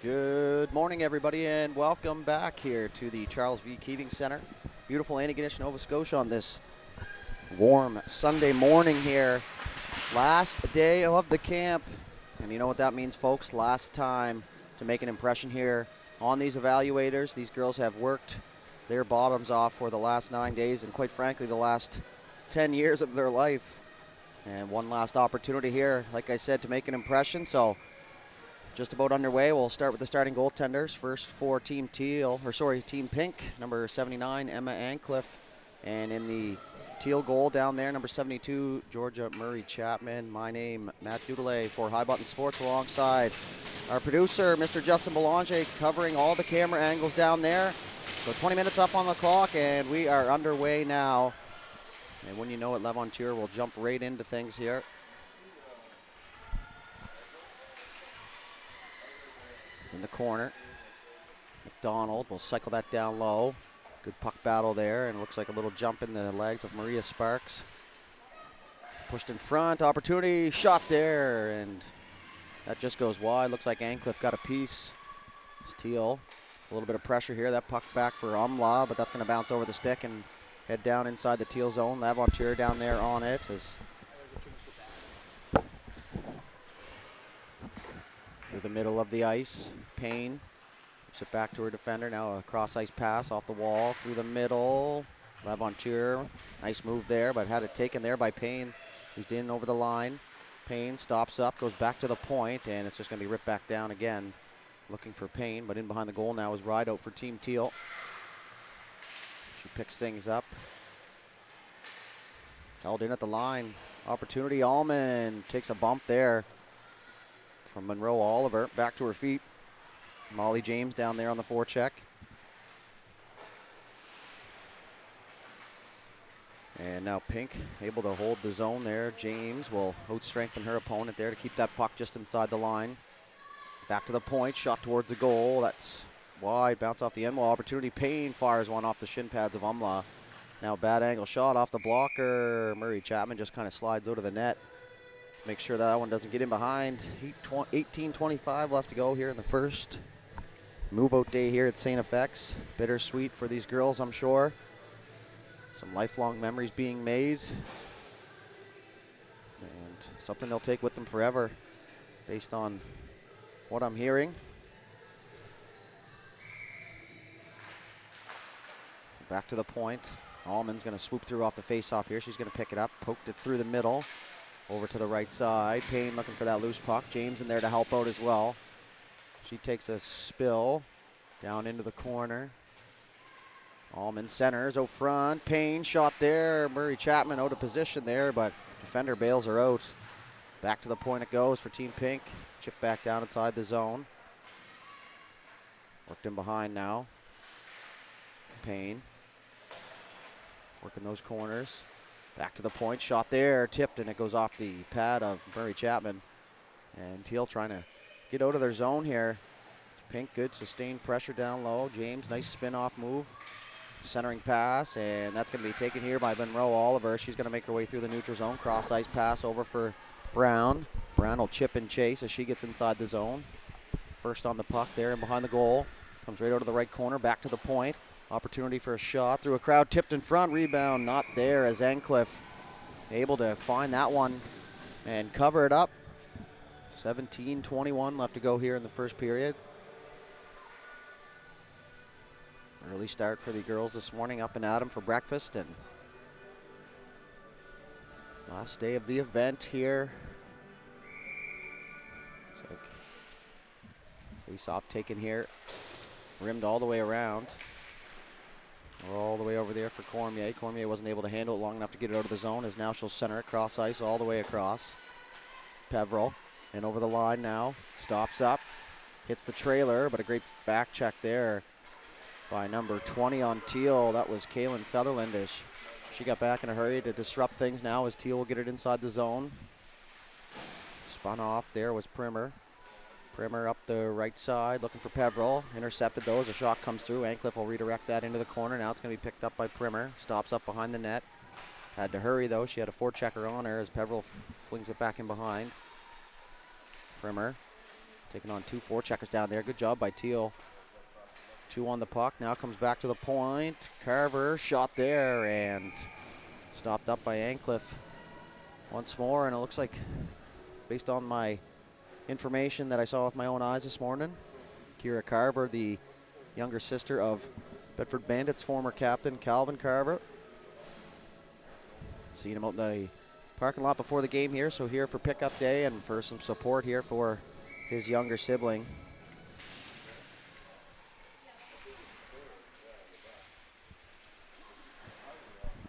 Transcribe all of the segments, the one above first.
Good morning, everybody, and welcome back here to the Charles V. Keating Center. Beautiful Antigonish, Nova Scotia on this warm Sunday morning here. Last day of the camp. And you know what that means, folks? Last time to make an impression here on these evaluators. These girls have worked their bottoms off for the last 9 days and, quite frankly, the last 10 years of their life. And one last opportunity here, like I said, to make an impression. So just about underway. We'll start with the starting goaltenders. First for Team Team Pink, number 79, Emma Ancliffe. And in the teal goal down there, number 72, Georgia Murray Chapman. My name, Matt Dudelet for High Button Sports, alongside our producer, Mr. Justin Belanger, covering all the camera angles down there. So 20 minutes up on the clock, and we are underway now. And when you know it, Levanture will jump right into things here. In the corner, McDonald will cycle that down low. Good puck battle there, and looks like a little jump in the legs of Maria Sparks. Pushed in front, opportunity, shot there, and that just goes wide. Looks like Ancliffe got a piece. Steele, a little bit of pressure here. That puck back for Umla, but that's going to bounce over the stick and head down inside the teal zone. Lavanture down there on it. Through the middle of the ice, Payne gives it back to her defender. Now a cross-ice pass off the wall through the middle. Lavanture, nice move there, but had it taken there by Payne, who's in over the line. Payne stops up, goes back to the point, and it's just going to be ripped back down again. Looking for Payne, but in behind the goal now is Rideout for Team Teal. She picks things up. Held in at the line. Opportunity, Allman takes a bump there from Monroe Oliver, back to her feet. Molly James down there on the forecheck. And now Pink able to hold the zone there. James will out-strengthen her opponent there to keep that puck just inside the line. Back to the point, shot towards the goal. That's wide, bounce off the end wall. Opportunity, Payne fires one off the shin pads of Umla. Now bad angle shot off the blocker. Murray Chapman just kind of slides out of the net. Make sure that one doesn't get in behind. 18:25 left to go here in the first. Move-out day here at St. FX. Bittersweet for these girls, I'm sure. Some lifelong memories being made. And something they'll take with them forever, based on what I'm hearing. Back to the point. Allman's going to swoop through off the face-off here. She's going to pick it up. Poked it through the middle. Over to the right side. Payne looking for that loose puck. James in there to help out as well. She takes a spill down into the corner. Allman centers out front. Payne shot there. Murray Chapman out of position there, but defender bails her out. Back to the point it goes for Team Pink. Chip back down inside the zone. Worked in behind now. Payne working those corners. Back to the point, shot there, tipped, and it goes off the pad of Murray Chapman. And Teal trying to get out of their zone here. Pink, good sustained pressure down low. James, nice spin-off move. Centering pass, and that's going to be taken here by Monroe Oliver. She's going to make her way through the neutral zone. Cross-ice pass over for Brown. Brown will chip and chase as she gets inside the zone. First on the puck there and behind the goal. Comes right out of the right corner, back to the point. Opportunity for a shot through a crowd, tipped in front, rebound not there as Ancliffe able to find that one and cover it up. 17:21 left to go here in the first period. Early start for the girls this morning, up and at 'em for breakfast, and last day of the event here. Looks like face-off taken here, rimmed all the way around. We're all the way over there for Cormier. Cormier wasn't able to handle it long enough to get it out of the zone, as now she'll center it cross ice all the way across. Peveril, and over the line now, stops up, hits the trailer, but a great back check there by number 20 on Teal. That was Kaylin Sutherland. She got back in a hurry to disrupt things now as Teal will get it inside the zone. Spun off there was Primer. Primer up the right side, looking for Peveril. Intercepted though as a shot comes through. Ancliffe will redirect that into the corner. Now it's going to be picked up by Primer. Stops up behind the net. Had to hurry though. She had a forechecker on her as Peveril flings it back in behind. Primer Taking on 2 forecheckers down there. Good job by Teal. 2 on the puck. Now comes back to the point. Carver shot there and stopped up by Ancliffe once more. And it looks like, based on my information that I saw with my own eyes this morning, Kira Carver, the younger sister of Bedford Bandits former captain Calvin Carver. Seen him out in the parking lot before the game here, so here for pickup day and for some support here for his younger sibling.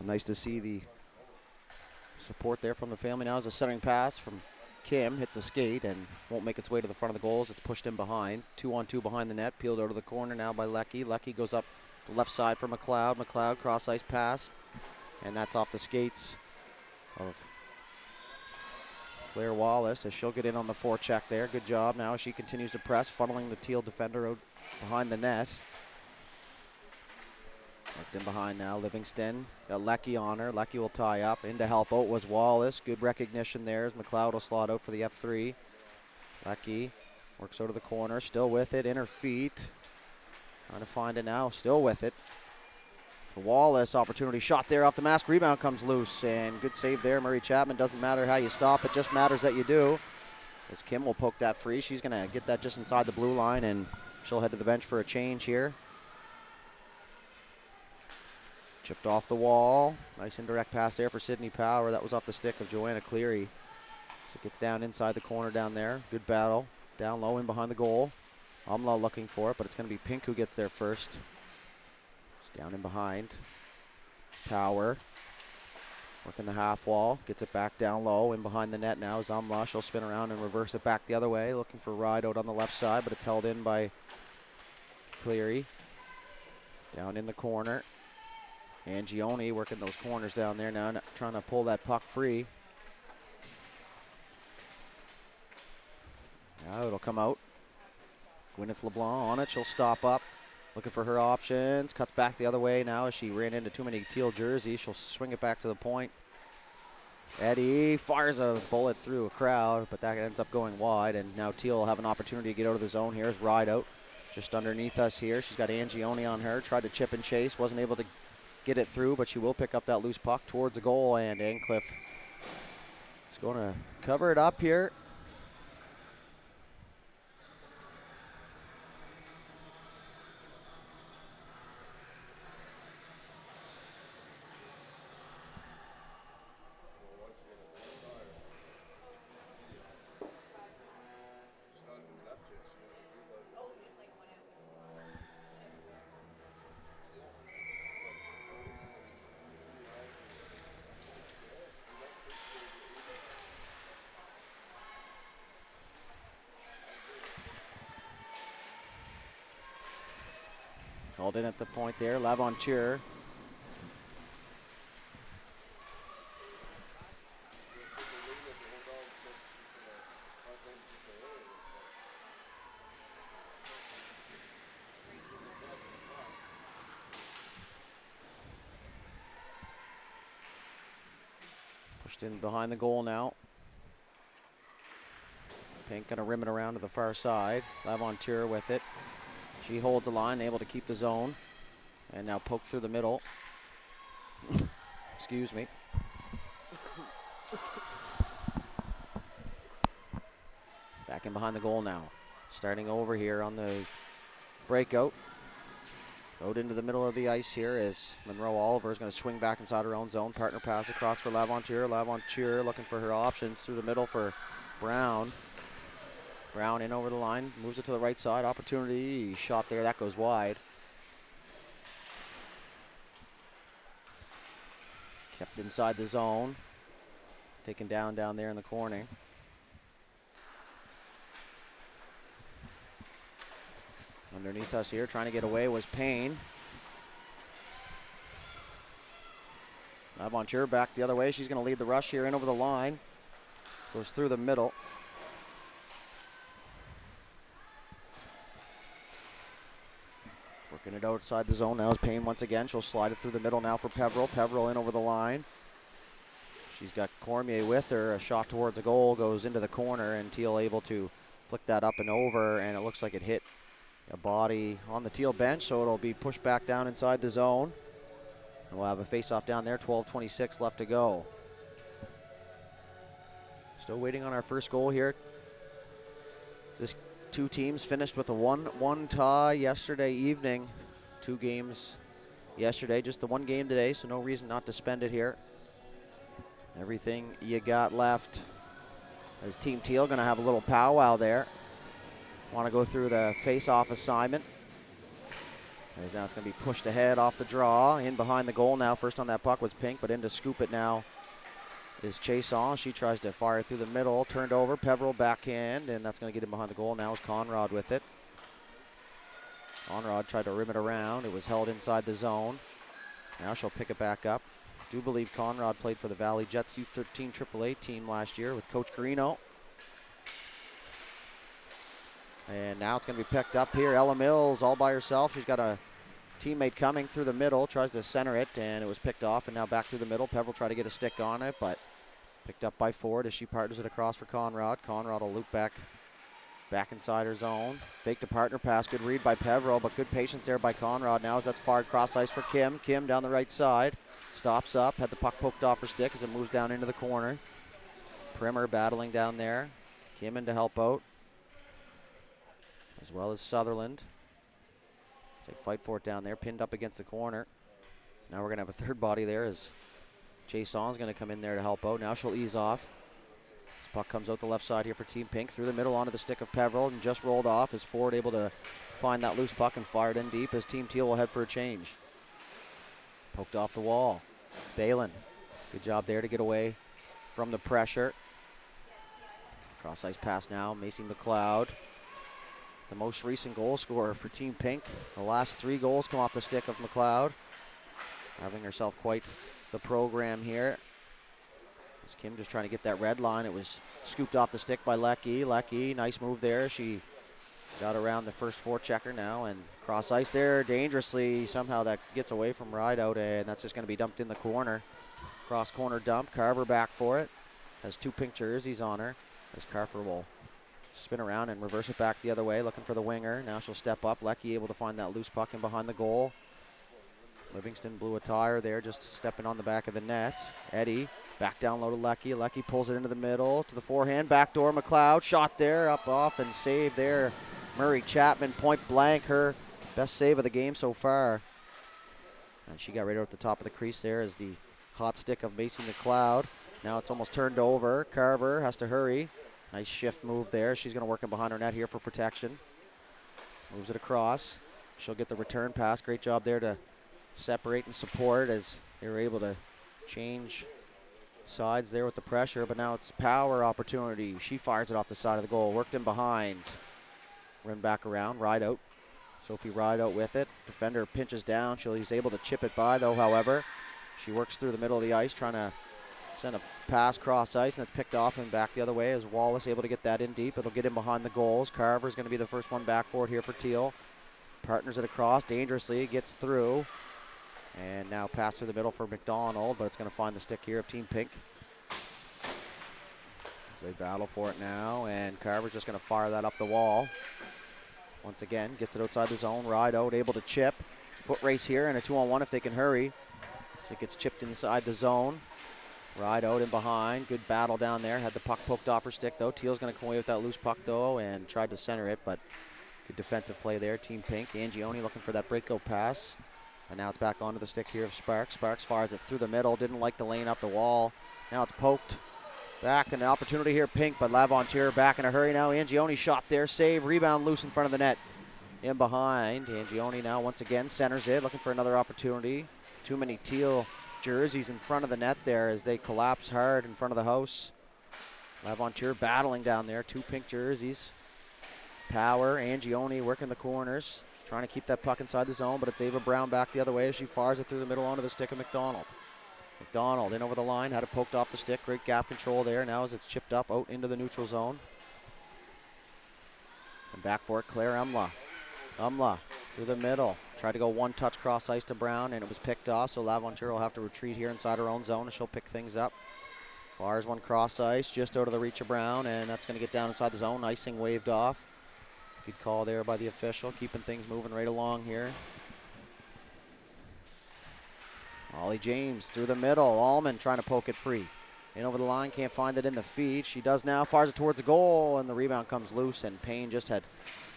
Nice to see the support there from the family. Now as a centering pass from Kim, hits a skate and won't make its way to the front of the goals. It's pushed in behind. 2-on-2 behind the net, peeled out of the corner now by Lecky. Lecky goes up the left side for McLeod. McLeod cross ice pass, and that's off the skates of Claire Wallace as she'll get in on the forecheck there. Good job now as she continues to press, funneling the Teal defender out behind the net. Looked in behind now, Livingston. Got Lecky on her. Lecky will tie up. In to help out was Wallace. Good recognition there as McLeod will slot out for the F3. Lecky works out of the corner, still with it, in her feet. Trying to find it now, still with it. Wallace, opportunity shot there off the mask. Rebound comes loose, and good save there. Murray Chapman. Doesn't matter how you stop, it just matters that you do. As Kim will poke that free. She's going to get that just inside the blue line, and she'll head to the bench for a change here. Chipped off the wall. Nice indirect pass there for Sydney Power. That was off the stick of Joanna Cleary. So it gets down inside the corner down there. Good battle. Down low in behind the goal. Umla looking for it, but it's going to be Pink who gets there first. It's down in behind. Power. Working the half wall. Gets it back down low in behind the net now. Umla, she'll spin around and reverse it back the other way. Looking for Ride out on the left side, but it's held in by Cleary. Down in the corner. Angione working those corners down there now, trying to pull that puck free. Now it'll come out. Gwyneth LeBlanc on it. She'll stop up, looking for her options. Cuts back the other way now as she ran into too many Teal jerseys. She'll swing it back to the point. Eddie fires a bullet through a crowd, but that ends up going wide. And now Teal will have an opportunity to get out of the zone. Here's Ride out just underneath us here. She's got Angione on her. Tried to chip and chase. Wasn't able to get it through, but she will pick up that loose puck towards the goal, and Ancliffe is going to cover it up here. Called in at the point there, Laventure. Pushed in behind the goal now. Pink gonna rim it around to the far side. Laventure with it. She holds the line, able to keep the zone. And now poked through the middle. Excuse me. Back in behind the goal now. Starting over here on the breakout. Out into the middle of the ice here as Monroe Oliver is going to swing back inside her own zone. Partner pass across for Laventure. Laventure looking for her options through the middle for Brown. Brown in over the line, moves it to the right side. Opportunity, shot there, that goes wide. Kept inside the zone. Taken down there in the corner. Underneath us here, trying to get away was Payne. Laventure back the other way. She's going to lead the rush here in over the line. Goes through the middle. Working it outside the zone now is Payne once again. She'll slide it through the middle now for Peveril. Peveril in over the line. She's got Cormier with her. A shot towards the goal goes into the corner, and Teal able to flicked that up and over, and it looks like it hit a body on the Teal bench, so it'll be pushed back down inside the zone. And we'll have a face-off down there, 12:26 left to go. Still waiting on our first goal here. This two teams finished with a 1-1 tie yesterday evening. 2 games yesterday, just the 1 game today, so no reason not to spend it here. Everything you got left. As Team Teal gonna have a little powwow there. Want to go through the face-off assignment. As now it's gonna be pushed ahead off the draw. In behind the goal now. First on that puck was Pink, but in to scoop it now is Chason. She tries to fire it through the middle. Turned over, Peveril backhand, and that's gonna get him behind the goal. Now is Conrad with it. Conrad tried to rim it around. It was held inside the zone. Now she'll pick it back up. Do believe Conrad played for the Valley Jets U14 AAA team last year with Coach Carino. And now it's going to be picked up here. Ella Mills all by herself. She's got a teammate coming through the middle. Tries to center it, and it was picked off, and now back through the middle. Peveril tried to get a stick on it, but picked up by Ford as she partners it across for Conrad. Conrad will loop back inside her zone. Fake to partner pass. Good read by Peveril, but good patience there by Conrad now as that's fired cross ice for Kim. Kim down the right side. Stops up, had the puck poked off her stick as it moves down into the corner. Primer battling down there. Kim in to help out, as well as Sutherland. They fight for it down there, pinned up against the corner. Now we're going to have a third body there as Jason's going to come in there to help out. Now she'll ease off. This puck comes out the left side here for Team Pink. Through the middle onto the stick of Peveril and just rolled off. Is Ford able to find that loose puck and fire it in deep as Team Teal will head for a change. Poked off the wall. Balin, good job there to get away from the pressure. Cross ice pass now, Macy McLeod. The most recent goal scorer for Team Pink. The last 3 goals come off the stick of McLeod. Having herself quite the program here. As Kim just trying to get that red line. It was scooped off the stick by Lecky. Lecky, nice move there. She got around the first forechecker now and cross ice there dangerously. Somehow that gets away from Rideout, and that's just going to be dumped in the corner. Cross corner dump. Carver back for it. Has 2 pink jerseys on her. As Carver will spin around and reverse it back the other way, looking for the winger. Now she'll step up. Lecky able to find that loose puck in behind the goal. Livingston blew a tire there, just stepping on the back of the net. Eddie back down low to Lecky. Lecky pulls it into the middle to the forehand. Backdoor McLeod. Shot there, up off and saved there. Murray Chapman, point blank, her best save of the game so far. And she got right out at the top of the crease there as the hot stick of Macy McLeod. Now it's almost turned over. Carver has to hurry. Nice shift move there. She's going to work in behind her net here for protection. Moves it across. She'll get the return pass. Great job there to separate and support as they were able to change sides there with the pressure. But now it's power opportunity. She fires it off the side of the goal. Worked in behind. Rim back around. Rideout. Sophie Rideout with it. Defender pinches down. She's able to chip it by though, however. She works through the middle of the ice trying to send a pass cross ice, and it's picked off and back the other way as Wallace able to get that in deep. It'll get in behind the goals. Carver's going to be the first one back for it here for Teal. Partners it across dangerously, gets through. And now pass through the middle for McDonald, but it's going to find the stick here of Team Pink. As they battle for it now, and Carver's just going to fire that up the wall. Once again, gets it outside the zone. Rideout able to chip. Foot race here and a 2-on-1 if they can hurry. So it gets chipped inside the zone. Rideout in behind. Good battle down there. Had the puck poked off her stick, though. Teal's going to come away with that loose puck, though, and tried to center it, but good defensive play there. Team Pink. Angione looking for that breakout pass. And now it's back onto the stick here of Sparks. Sparks fires it through the middle. Didn't like the lane up the wall. Now it's poked back. An opportunity here, Pink, but Lavontier back in a hurry now. Angione shot there. Save. Rebound loose in front of the net. In behind. Angione now once again centers it. Looking for another opportunity. Too many Teal jerseys in front of the net there as they collapse hard in front of the house. Lavontier battling down there. 2 pink jerseys. Power. Angione working the corners. Trying to keep that puck inside the zone, but it's Ava Brown back the other way as she fires it through the middle onto the stick of McDonald. McDonald in over the line. Had it poked off the stick. Great gap control there. Now as it's chipped up out into the neutral zone. And back for it, Claire Umla. Umla through the middle. Tried to go one touch cross ice to Brown, and it was picked off, so Lavontier will have to retreat here inside her own zone, and she'll pick things up. Fires one cross ice, just out of the reach of Brown, and that's going to get down inside the zone. Icing waved off. Good call there by the official, keeping things moving right along here. Ollie James through the middle. Allman trying to poke it free. In over the line, can't find it in the feed. She does now, fires it towards the goal, and the rebound comes loose, and Payne just had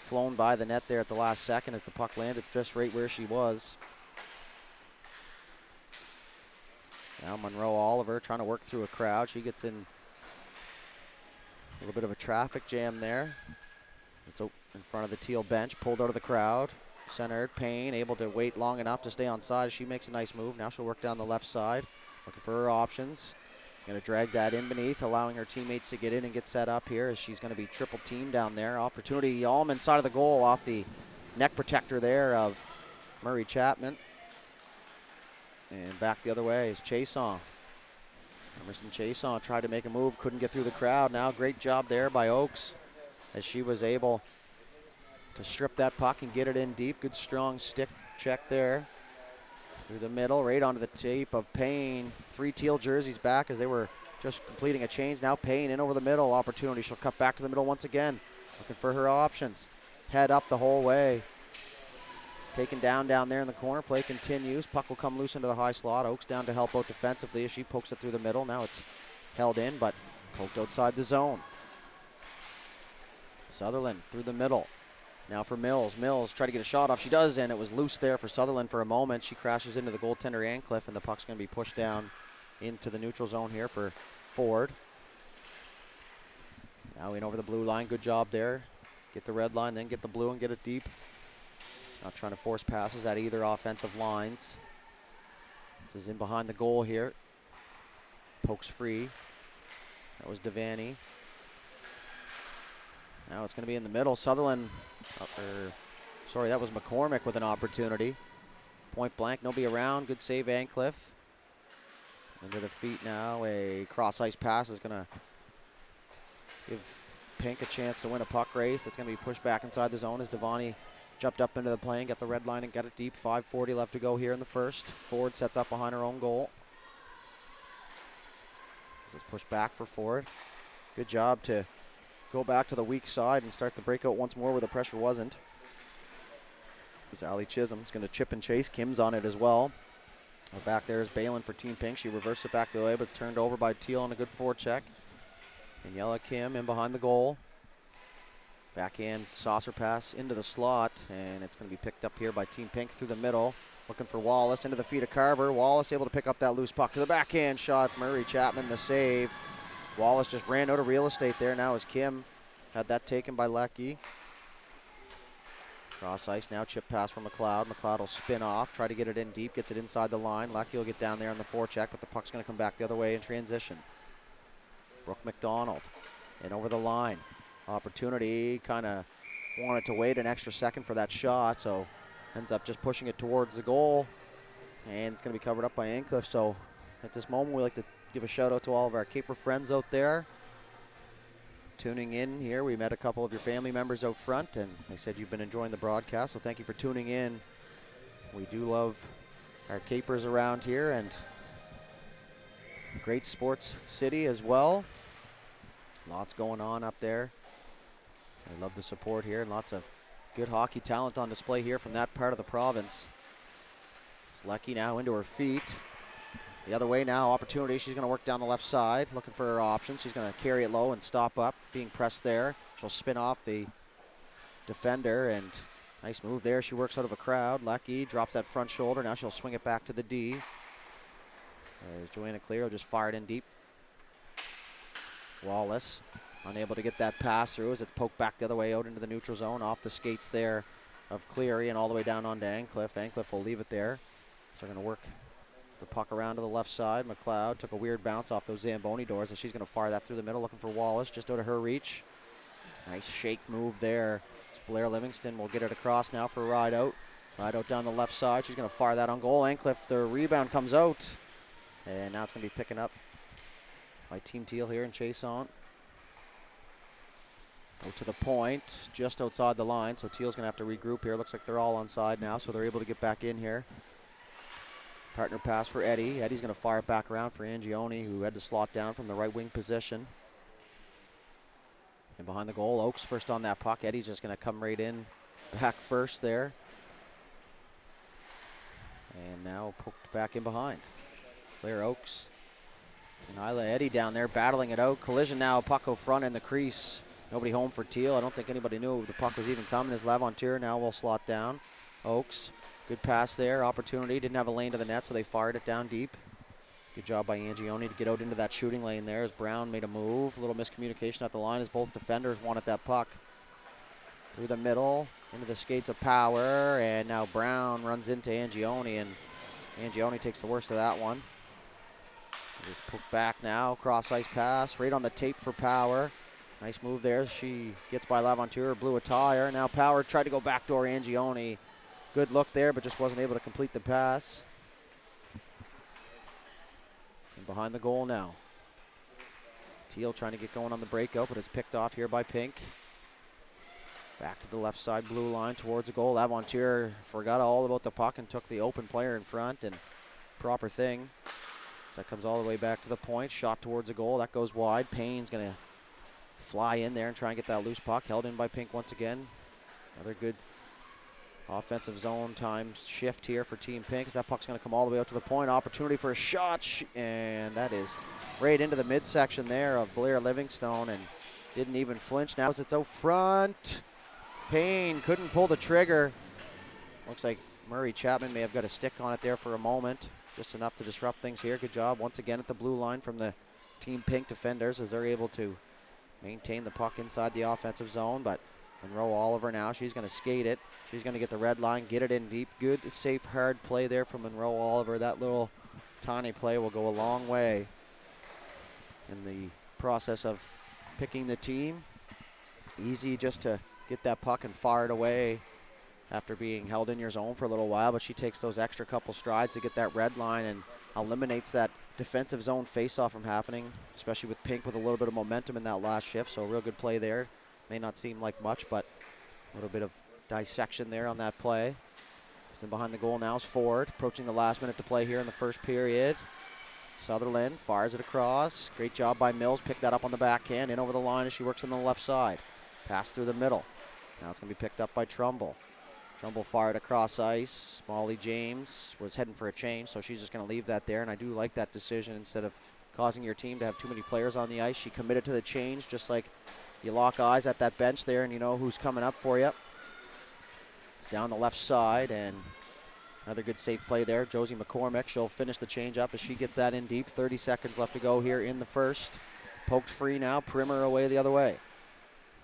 flown by the net there at the last second as the puck landed just right where she was. Now Monroe Oliver trying to work through a crowd. She gets in a little bit of a traffic jam there. It's in front of the Teal bench, pulled out of the crowd. Centered, Payne able to wait long enough to stay on side. She makes a nice move. Now she'll work down the left side, looking for her options. Going to drag that in beneath, allowing her teammates to get in and get set up here as she's going to be triple teamed down there. Opportunity, Allman side of the goal off the neck protector there of Murray Chapman. And back the other way is Chason. Emerson Chason tried to make a move, couldn't get through the crowd. Now great job there by Oakes as she was able to strip that puck and get it in deep. Good strong stick check there. Through the middle, right onto the tape of Payne. 3 Teal jerseys back as they were just completing a change. Now Payne in over the middle. Opportunity. She'll cut back to the middle once again. Looking for her options. Head up the whole way. Taken down there in the corner. Play continues. Puck will come loose into the high slot. Oakes down to help out defensively as she pokes it through the middle. Now it's held in, but poked outside the zone. Sutherland through the middle. Now for Mills. Mills tried to get a shot off. She does, and it was loose there for Sutherland for a moment. She crashes into the goaltender Ancliffe, and the puck's going to be pushed down into the neutral zone here for Ford. Now in over the blue line. Good job there. Get the red line, then get the blue and get it deep. Not trying to force passes at either offensive lines. This is in behind the goal here. Pokes free. That was Devaney. Now it's going to be in the middle. Sutherland, that was McCormick with an opportunity. Point blank, nobody around. Good save, Ancliffe. Into the feet now. A cross ice pass is going to give Pink a chance to win a puck race. It's going to be pushed back inside the zone as Devaney jumped up into the plane, got the red line and got it deep. 5:40 left to go here in the first. Ford sets up behind her own goal. This is pushed back for Ford. Good job to go back to the weak side and start the breakout once more where the pressure wasn't. It's Allie Chisholm's going to chip and chase. Kim's on it as well. Back there is Balin for Team Pink. She reversed it back the way, but it's turned over by Teal on a good forecheck. Daniela Kim in behind the goal. Backhand saucer pass into the slot, and it's going to be picked up here by Team Pink through the middle. Looking for Wallace into the feet of Carver. Wallace able to pick up that loose puck to the backhand shot. Murray Chapman the save. Wallace just ran out of real estate there. Now as Kim had that taken by Lecky. Cross ice now, chip pass from McLeod. McLeod will spin off, try to get it in deep, gets it inside the line. Lecky will get down there on the forecheck, but the puck's going to come back the other way in transition. Brooke McDonald in over the line. Opportunity, kind of wanted to wait an extra second for that shot, so ends up just pushing it towards the goal. And it's going to be covered up by Ancliffe, so at this moment we like to give a shout out to all of our Caper friends out there tuning in here. We met a couple of your family members out front, and they said you've been enjoying the broadcast, so thank you for tuning in. We do love our Capers around here, and great sports city as well. Lots going on up there. I love the support here, and lots of good hockey talent on display here from that part of the province. Lecky now into her feet. The other way now, opportunity. She's going to work down the left side, looking for her options. She's going to carry it low and stop up, being pressed there. She'll spin off the defender, and nice move there. She works out of a crowd. Lecky drops that front shoulder. Now she'll swing it back to the D. As Joanna Clear just fired in deep. Wallace unable to get that pass through as it's poked back the other way out into the neutral zone, off the skates there of Cleary and all the way down onto Ancliffe. Ancliffe will leave it there. So they're going to work the puck around to the left side. McLeod took a weird bounce off those Zamboni doors, and she's going to fire that through the middle, looking for Wallace, just out of her reach. Nice shake move there. Blair Livingston will get it across now for a ride out. Ride out down the left side. She's going to fire that on goal. Ancliffe, the rebound comes out. And now it's going to be picking up by Team Teal here and chase on. Out to the point, just outside the line. So Teal's going to have to regroup here. Looks like they're all on side now, so they're able to get back in here. Partner pass for Eddie. Eddie's going to fire it back around for Angione, who had to slot down from the right wing position. And behind the goal, Oakes first on that puck. Eddie's just going to come right in back first there. And now poked back in behind. Claire Oakes and Isla Eddie down there battling it out. Collision now, puck out front in the crease. Nobody home for Teal. I don't think anybody knew the puck was even coming as Laventure now will slot down. Oakes, good pass there, opportunity. Didn't have a lane to the net, so they fired it down deep. Good job by Angione to get out into that shooting lane there as Brown made a move. A little miscommunication at the line as both defenders wanted that puck. Through the middle, into the skates of Power, and now Brown runs into Angione, and Angione takes the worst of that one. Just put back now, cross ice pass, right on the tape for Power. Nice move there. She gets by Laventure, blew a tire. Now Power tried to go backdoor Angione. Good look there, but just wasn't able to complete the pass. And behind the goal now. Teal trying to get going on the breakout, but it's picked off here by Pink. Back to the left side blue line towards the goal. Laventure forgot all about the puck and took the open player in front, and proper thing. So that comes all the way back to the point. Shot towards the goal. That goes wide. Payne's going to fly in there and try and get that loose puck. Held in by Pink once again. Another good offensive zone time shift here for Team Pink as that puck's going to come all the way out to the point. Opportunity for a shot, and that is right into the midsection there of Blair Livingstone, and didn't even flinch. Now as it's out front, Payne couldn't pull the trigger. Looks like Murray Chapman may have got a stick on it there for a moment. Just enough to disrupt things here. Good job once again at the blue line from the Team Pink defenders as they're able to maintain the puck inside the offensive zone. But Monroe Oliver now, she's going to skate it. She's going to get the red line, get it in deep. Good, safe, hard play there from Monroe Oliver. That little tiny play will go a long way in the process of picking the team. Easy just to get that puck and fire it away after being held in your zone for a little while, but she takes those extra couple strides to get that red line and eliminates that defensive zone face-off from happening, especially with Pink with a little bit of momentum in that last shift. So a real good play there. May not seem like much, but a little bit of dissection there on that play. And behind the goal now is Ford, approaching the last minute to play here in the first period. Sutherland fires it across. Great job by Mills. Picked that up on the backhand, in over the line as she works on the left side. Pass through the middle. Now it's going to be picked up by Trumbull. Trumbull fired across ice. Molly James was heading for a change, so she's just going to leave that there, and I do like that decision. Instead of causing your team to have too many players on the ice, she committed to the change, just like you lock eyes at that bench there and you know who's coming up for you. It's down the left side, and another good safe play there. Josie McCormick, she'll finish the change up as she gets that in deep. 30 seconds left to go here in the first. Poked free now, Primer away the other way.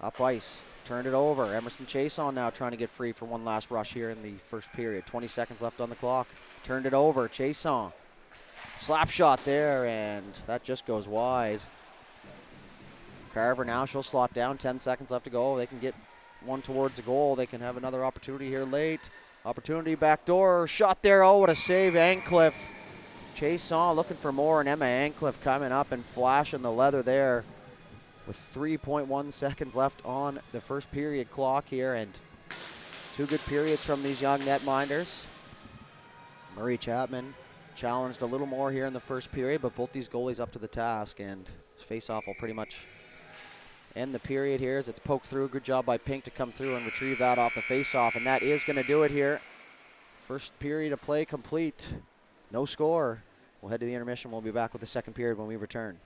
Up ice. Turned it over. Emerson Chason now trying to get free for one last rush here in the first period. 20 seconds left on the clock. Turned it over. Chason. Slap shot there, and that just goes wide. Carver now, she'll slot down. 10 seconds left to go. They can get one towards the goal. They can have another opportunity here late. Opportunity backdoor. Shot there. Oh, what a save. Ancliffe. Chason looking for more, and Emma Ancliffe coming up and flashing the leather there. With 3.1 seconds left on the first period clock here, and two good periods from these young netminders. Murray Chapman challenged a little more here in the first period, but both these goalies up to the task, and face-off will pretty much end the period here as it's poked through. Good job by Pink to come through and retrieve that off the face-off, and that is going to do it here. First period of play complete. No score. We'll head to the intermission. We'll be back with the second period when we return.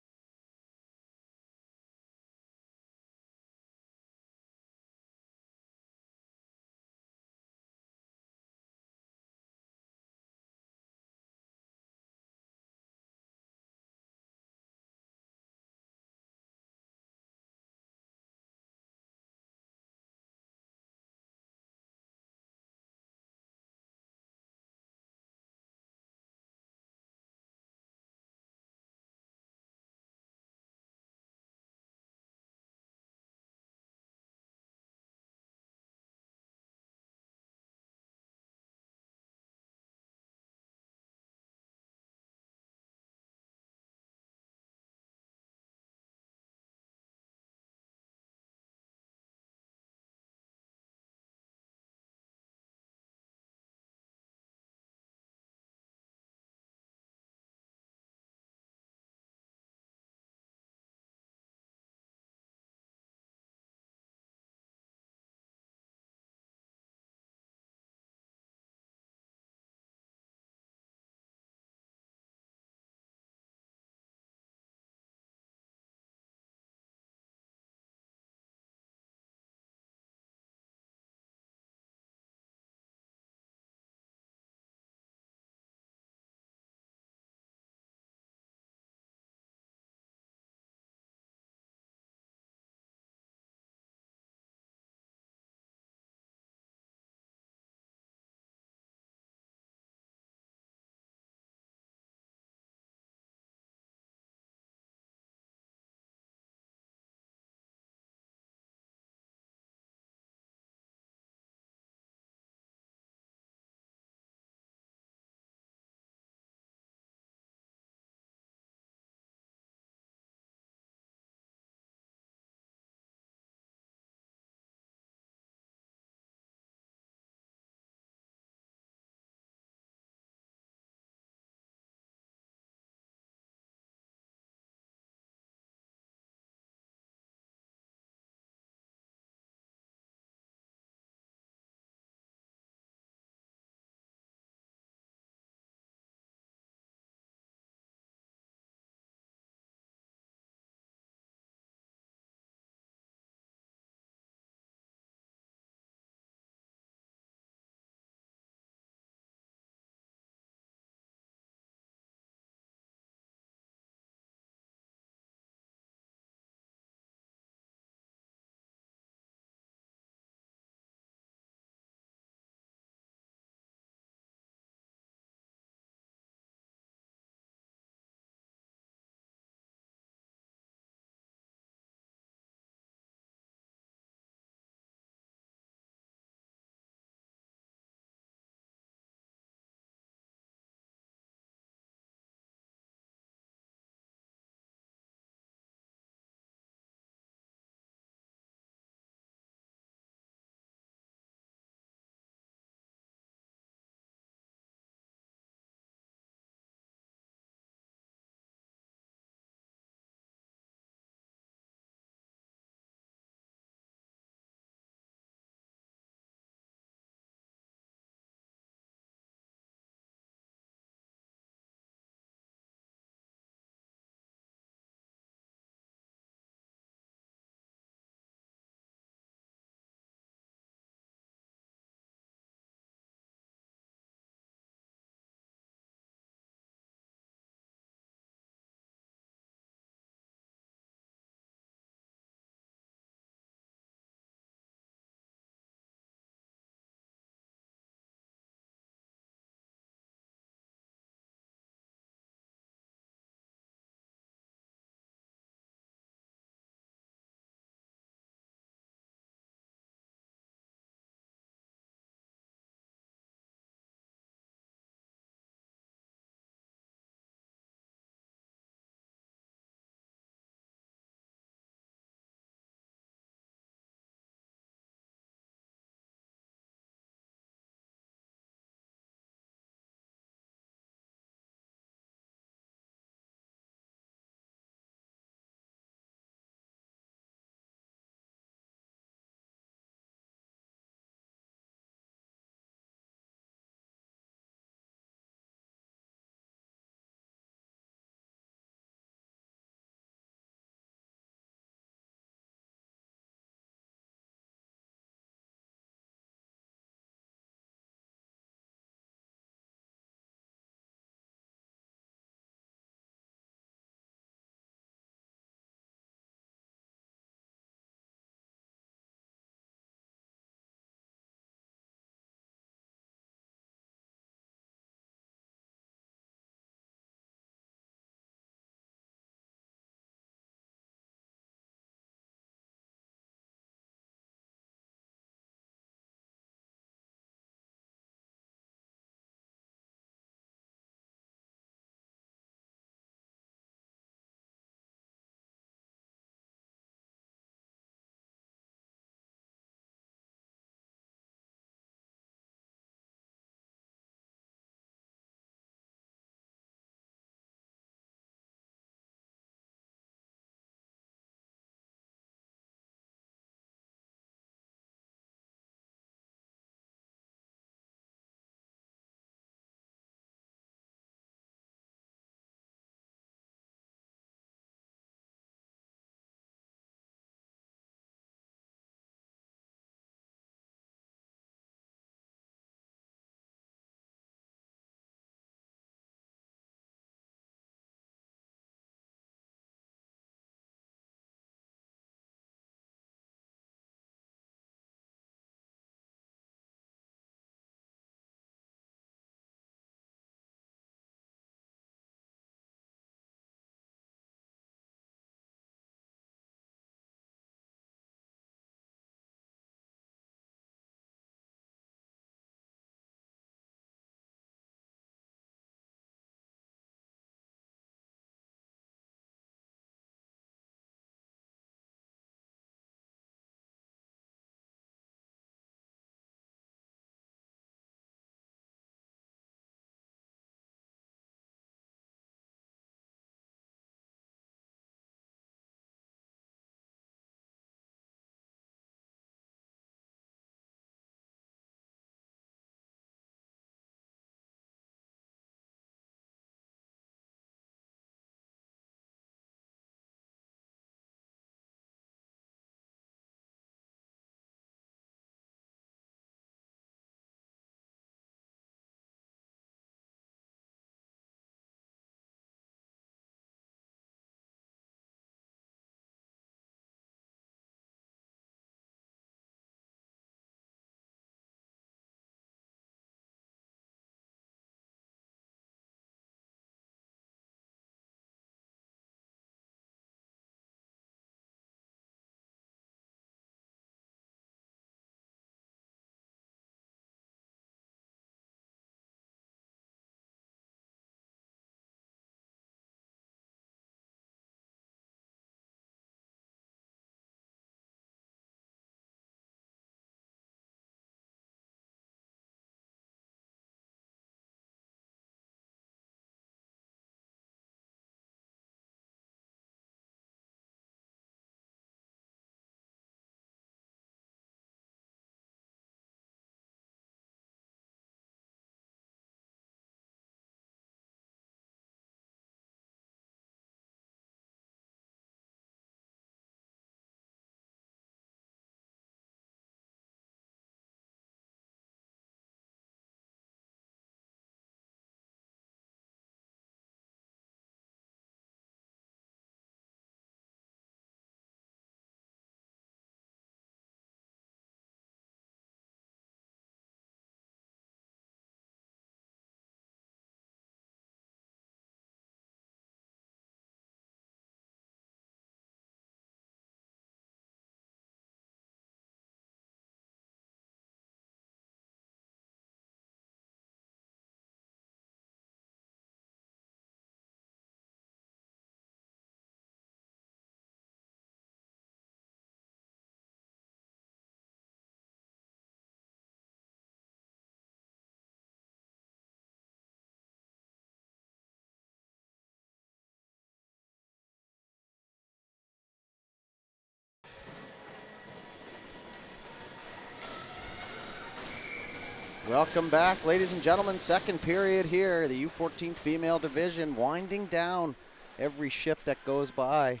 Welcome back, ladies and gentlemen. Second period here. The U14 female division winding down. Every shift that goes by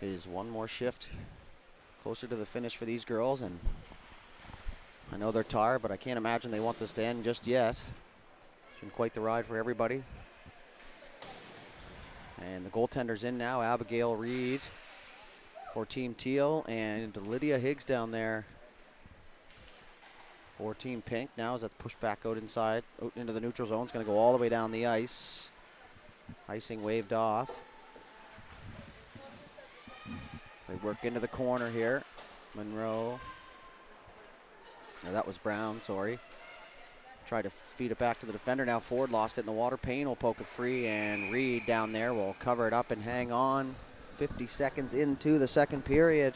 is one more shift closer to the finish for these girls. And I know they're tired, but I can't imagine they want this to end just yet. It's been quite the ride for everybody. And the goaltender's in now, Abigail Reed for Team Teal, and Lydia Higgs down there for Team Pink. Now as that's pushed back out inside, out into the neutral zone. It's going to go all the way down the ice. Icing waved off. They work into the corner here. Monroe. No, that was Brown, sorry. Tried to feed it back to the defender. Now Ford lost it in the water. Payne will poke it free, and Reed down there will cover it up and hang on. 50 seconds into the second period.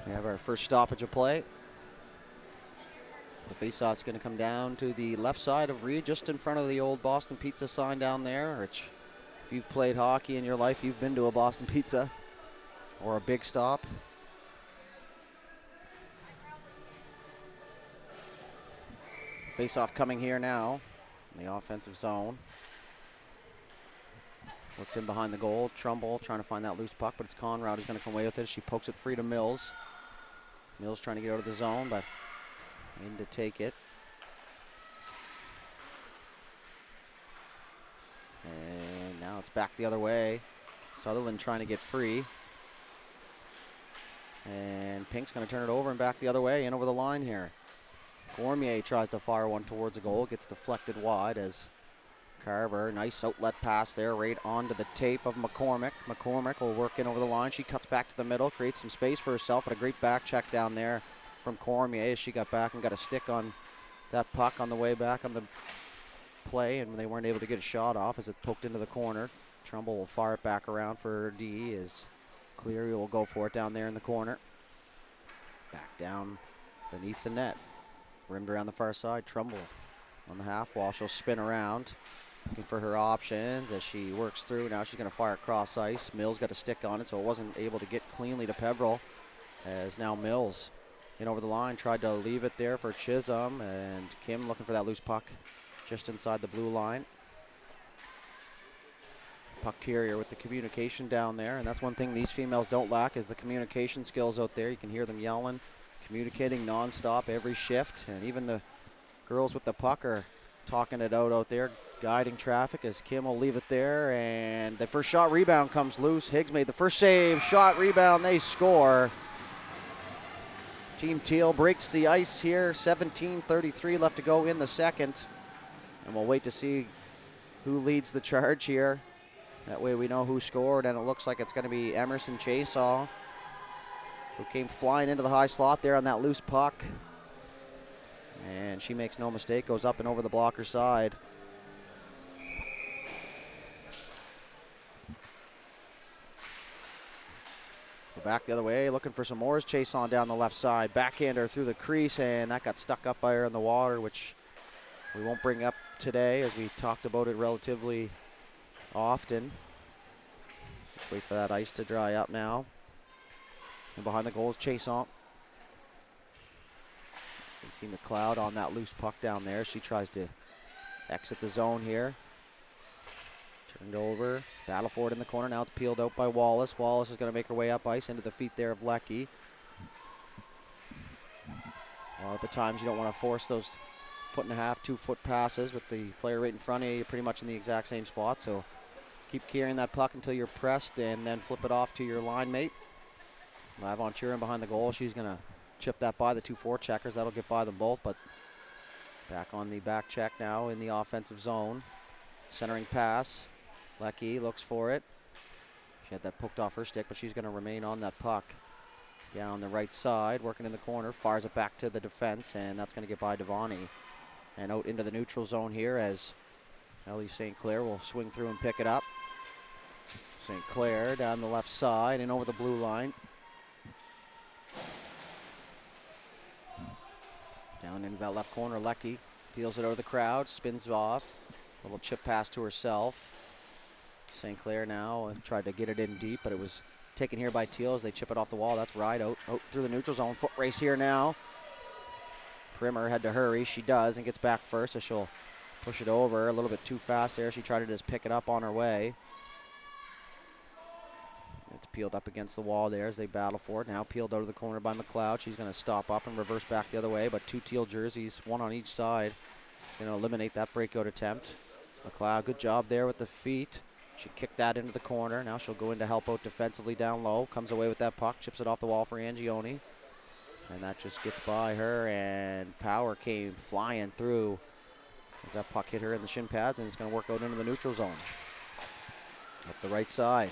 We have our first stoppage of play. The faceoff's going to come down to the left side of Reed, just in front of the old Boston Pizza sign down there. Which, if you've played hockey in your life, you've been to a Boston Pizza or a big stop. Faceoff coming here now in the offensive zone. Worked in behind the goal. Trumbull trying to find that loose puck, but it's Conrad who's going to come away with it. She pokes it free to Mills. Mills trying to get out of the zone, but in to take it. And now it's back the other way. Sutherland trying to get free. And Pink's going to turn it over and back the other way, in over the line here. Cormier tries to fire one towards the goal. Gets deflected wide as Carver, nice outlet pass there, right onto the tape of McCormick. McCormick will work in over the line. She cuts back to the middle, creates some space for herself, but a great back check down there from Cormier as she got back and got a stick on that puck on the way back on the play, and they weren't able to get a shot off as it poked into the corner. Trumbull will fire it back around for D as Cleary will go for it down there in the corner. Back down beneath the net. Rimmed around the far side. Trumbull on the half wall. She'll spin around, looking for her options as she works through. Now she's going to fire across ice. Mills got a stick on it, so it wasn't able to get cleanly to Peveril. As now Mills in over the line, tried to leave it there for Chisholm, and Kim looking for that loose puck just inside the blue line. Puck carrier with the communication down there, and that's one thing these females don't lack is the communication skills out there. You can hear them yelling, communicating nonstop every shift, and even the girls with the puck are talking it out there, guiding traffic as Kim will leave it there, and the first shot rebound comes loose. Higgs made the first save, shot rebound, they score. Team Teal breaks the ice here, 17:33 left to go in the second, and we'll wait to see who leads the charge here. That way we know who scored, and it looks like it's going to be Emerson Chasaw, who came flying into the high slot there on that loose puck. And she makes no mistake, goes up and over the blocker side. Go back the other way, looking for some more. Chasaw down the left side. Backhander through the crease, and that got stuck up by her in the water, which we won't bring up today as we talked about it relatively often. Just wait for that ice to dry up now. And behind the goal is Chasaw. You see McLeod on that loose puck down there. She tries to exit the zone here. Turned over. Battle for it in the corner. Now it's peeled out by Wallace. Wallace is going to make her way up ice into the feet there of Lecky. Well, at the times you don't want to force those 1.5 to 2 foot passes with the player right in front of you. You're pretty much in the exact same spot. So keep carrying that puck until you're pressed and then flip it off to your line mate. Lavanture in behind the goal. She's going to chip that by the 2 forecheckers. That'll get by them both, but back on the back check now in the offensive zone. Centering pass. Lecky looks for it. She had that poked off her stick, but she's going to remain on that puck. Down the right side, working in the corner, fires it back to the defense, and that's going to get by Devani. And out into the neutral zone here as Ellie St. Clair will swing through and pick it up. St. Clair down the left side and over the blue line. Down into that left corner, Lecky peels it over the crowd, spins off. A little chip pass to herself. St. Clair now tried to get it in deep, but it was taken here by Teal as they chip it off the wall. That's right out through the neutral zone. Foot race here now. Primmer had to hurry. She does and gets back first, so she'll push it over a little bit too fast there. She tried to just pick it up on her way. It's peeled up against the wall there as they battle for it. Now peeled out of the corner by McLeod. She's going to stop up and reverse back the other way, but 2 teal jerseys, 1 on each side. She's going to eliminate that breakout attempt. McLeod, good job there with the feet. She kicked that into the corner. Now she'll go in to help out defensively down low. Comes away with that puck, chips it off the wall for Angioni. And that just gets by her, and Power came flying through as that puck hit her in the shin pads, and it's going to work out into the neutral zone. Up the right side.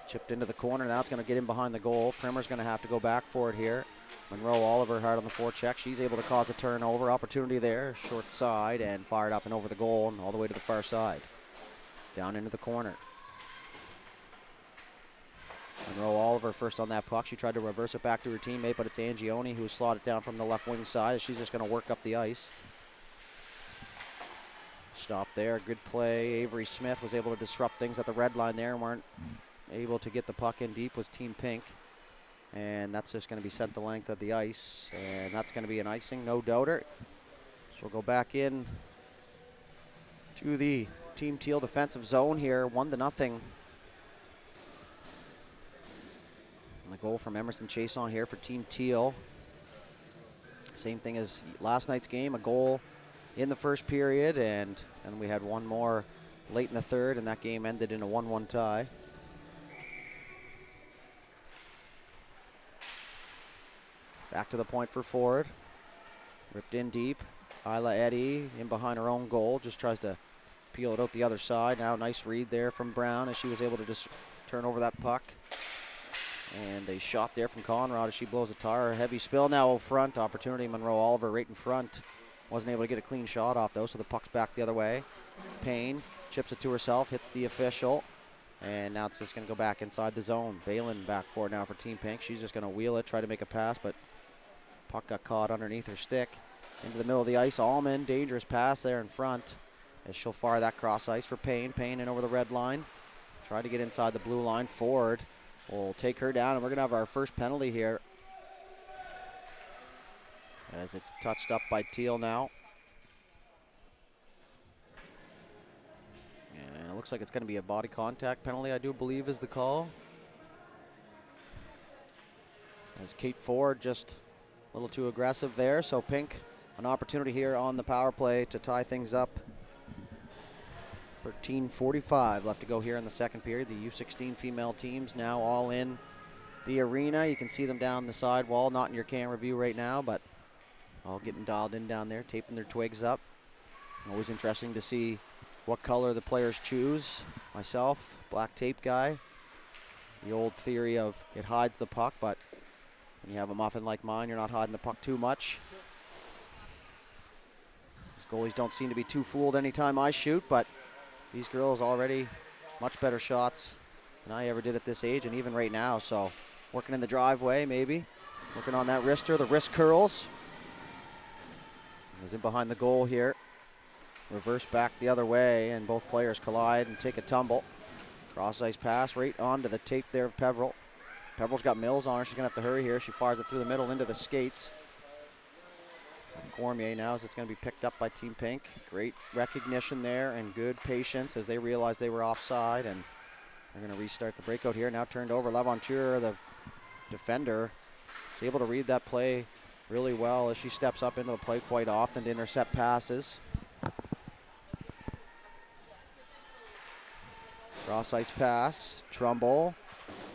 Chipped into the corner. Now it's going to get in behind the goal. Primmer's going to have to go back for it here. Monroe Oliver hard on the forecheck. She's able to cause a turnover. Opportunity there. Short side and fired up and over the goal and all the way to the far side. Down into the corner. Monroe Oliver first on that puck. She tried to reverse it back to her teammate, but it's Angioni who slotted down from the left wing side. She's just going to work up the ice. Stop there. Good play. Avery Smith was able to disrupt things at the red line there and weren't able to get the puck in deep. Was Team Pink. And that's just going to be sent the length of the ice. And that's going to be an icing, no doubter. So we'll go back in to the Team Teal defensive zone here, 1-0. And the goal from Emerson Chason here for Team Teal. Same thing as last night's game, a goal in the first period, and we had one more late in the third, and that game ended in a 1-1 tie. Back to the point for Ford. Ripped in deep. Isla Eddy in behind her own goal. Just tries to peel it out the other side. Now nice read there from Brown as she was able to just turn over that puck. And a shot there from Conrad as she blows a tire. Heavy spill now out front. Opportunity. Monroe Oliver right in front. Wasn't able to get a clean shot off though, so the puck's back the other way. Payne chips it to herself. Hits the official. And now it's just going to go back inside the zone. Balin back for it now for Team Pink. She's just going to wheel it, try to make a pass, but puck got caught underneath her stick. Into the middle of the ice. Allman, dangerous pass there in front as she'll fire that cross ice for Payne. Payne in over the red line. Try to get inside the blue line. Ford will take her down, and we're going to have our first penalty here as it's touched up by Teal now. And it looks like it's going to be a body contact penalty, I do believe is the call. As Kate Ford just a little too aggressive there, so Pink an opportunity here on the power play to tie things up. 13:45 left to go here in the second period. The U16 female teams now all in the arena. You can see them down the side wall, not in your camera view right now, but all getting dialed in down there, taping their twigs up. Always interesting to see what color the players choose. Myself, black tape guy. The old theory of it hides the puck, but when you have a muffin like mine, you're not hiding the puck too much. These goalies don't seem to be too fooled anytime I shoot, but these girls already much better shots than I ever did at this age, and even right now. So working in the driveway, maybe. Working on that wrister, the wrist curls. Is in behind the goal here. Reverse back the other way, and both players collide and take a tumble. Cross ice pass right onto the tape there of Peveril. Peveril's got Mills on her. She's going to have to hurry here. She fires it through the middle into the skates of Cormier now as it's going to be picked up by Team Pink. Great recognition there and good patience as they realized they were offside, and they're going to restart the breakout here. Now turned over. Laventure, the defender, is able to read that play really well as she steps up into the play quite often to intercept passes. Cross ice pass. Trumbull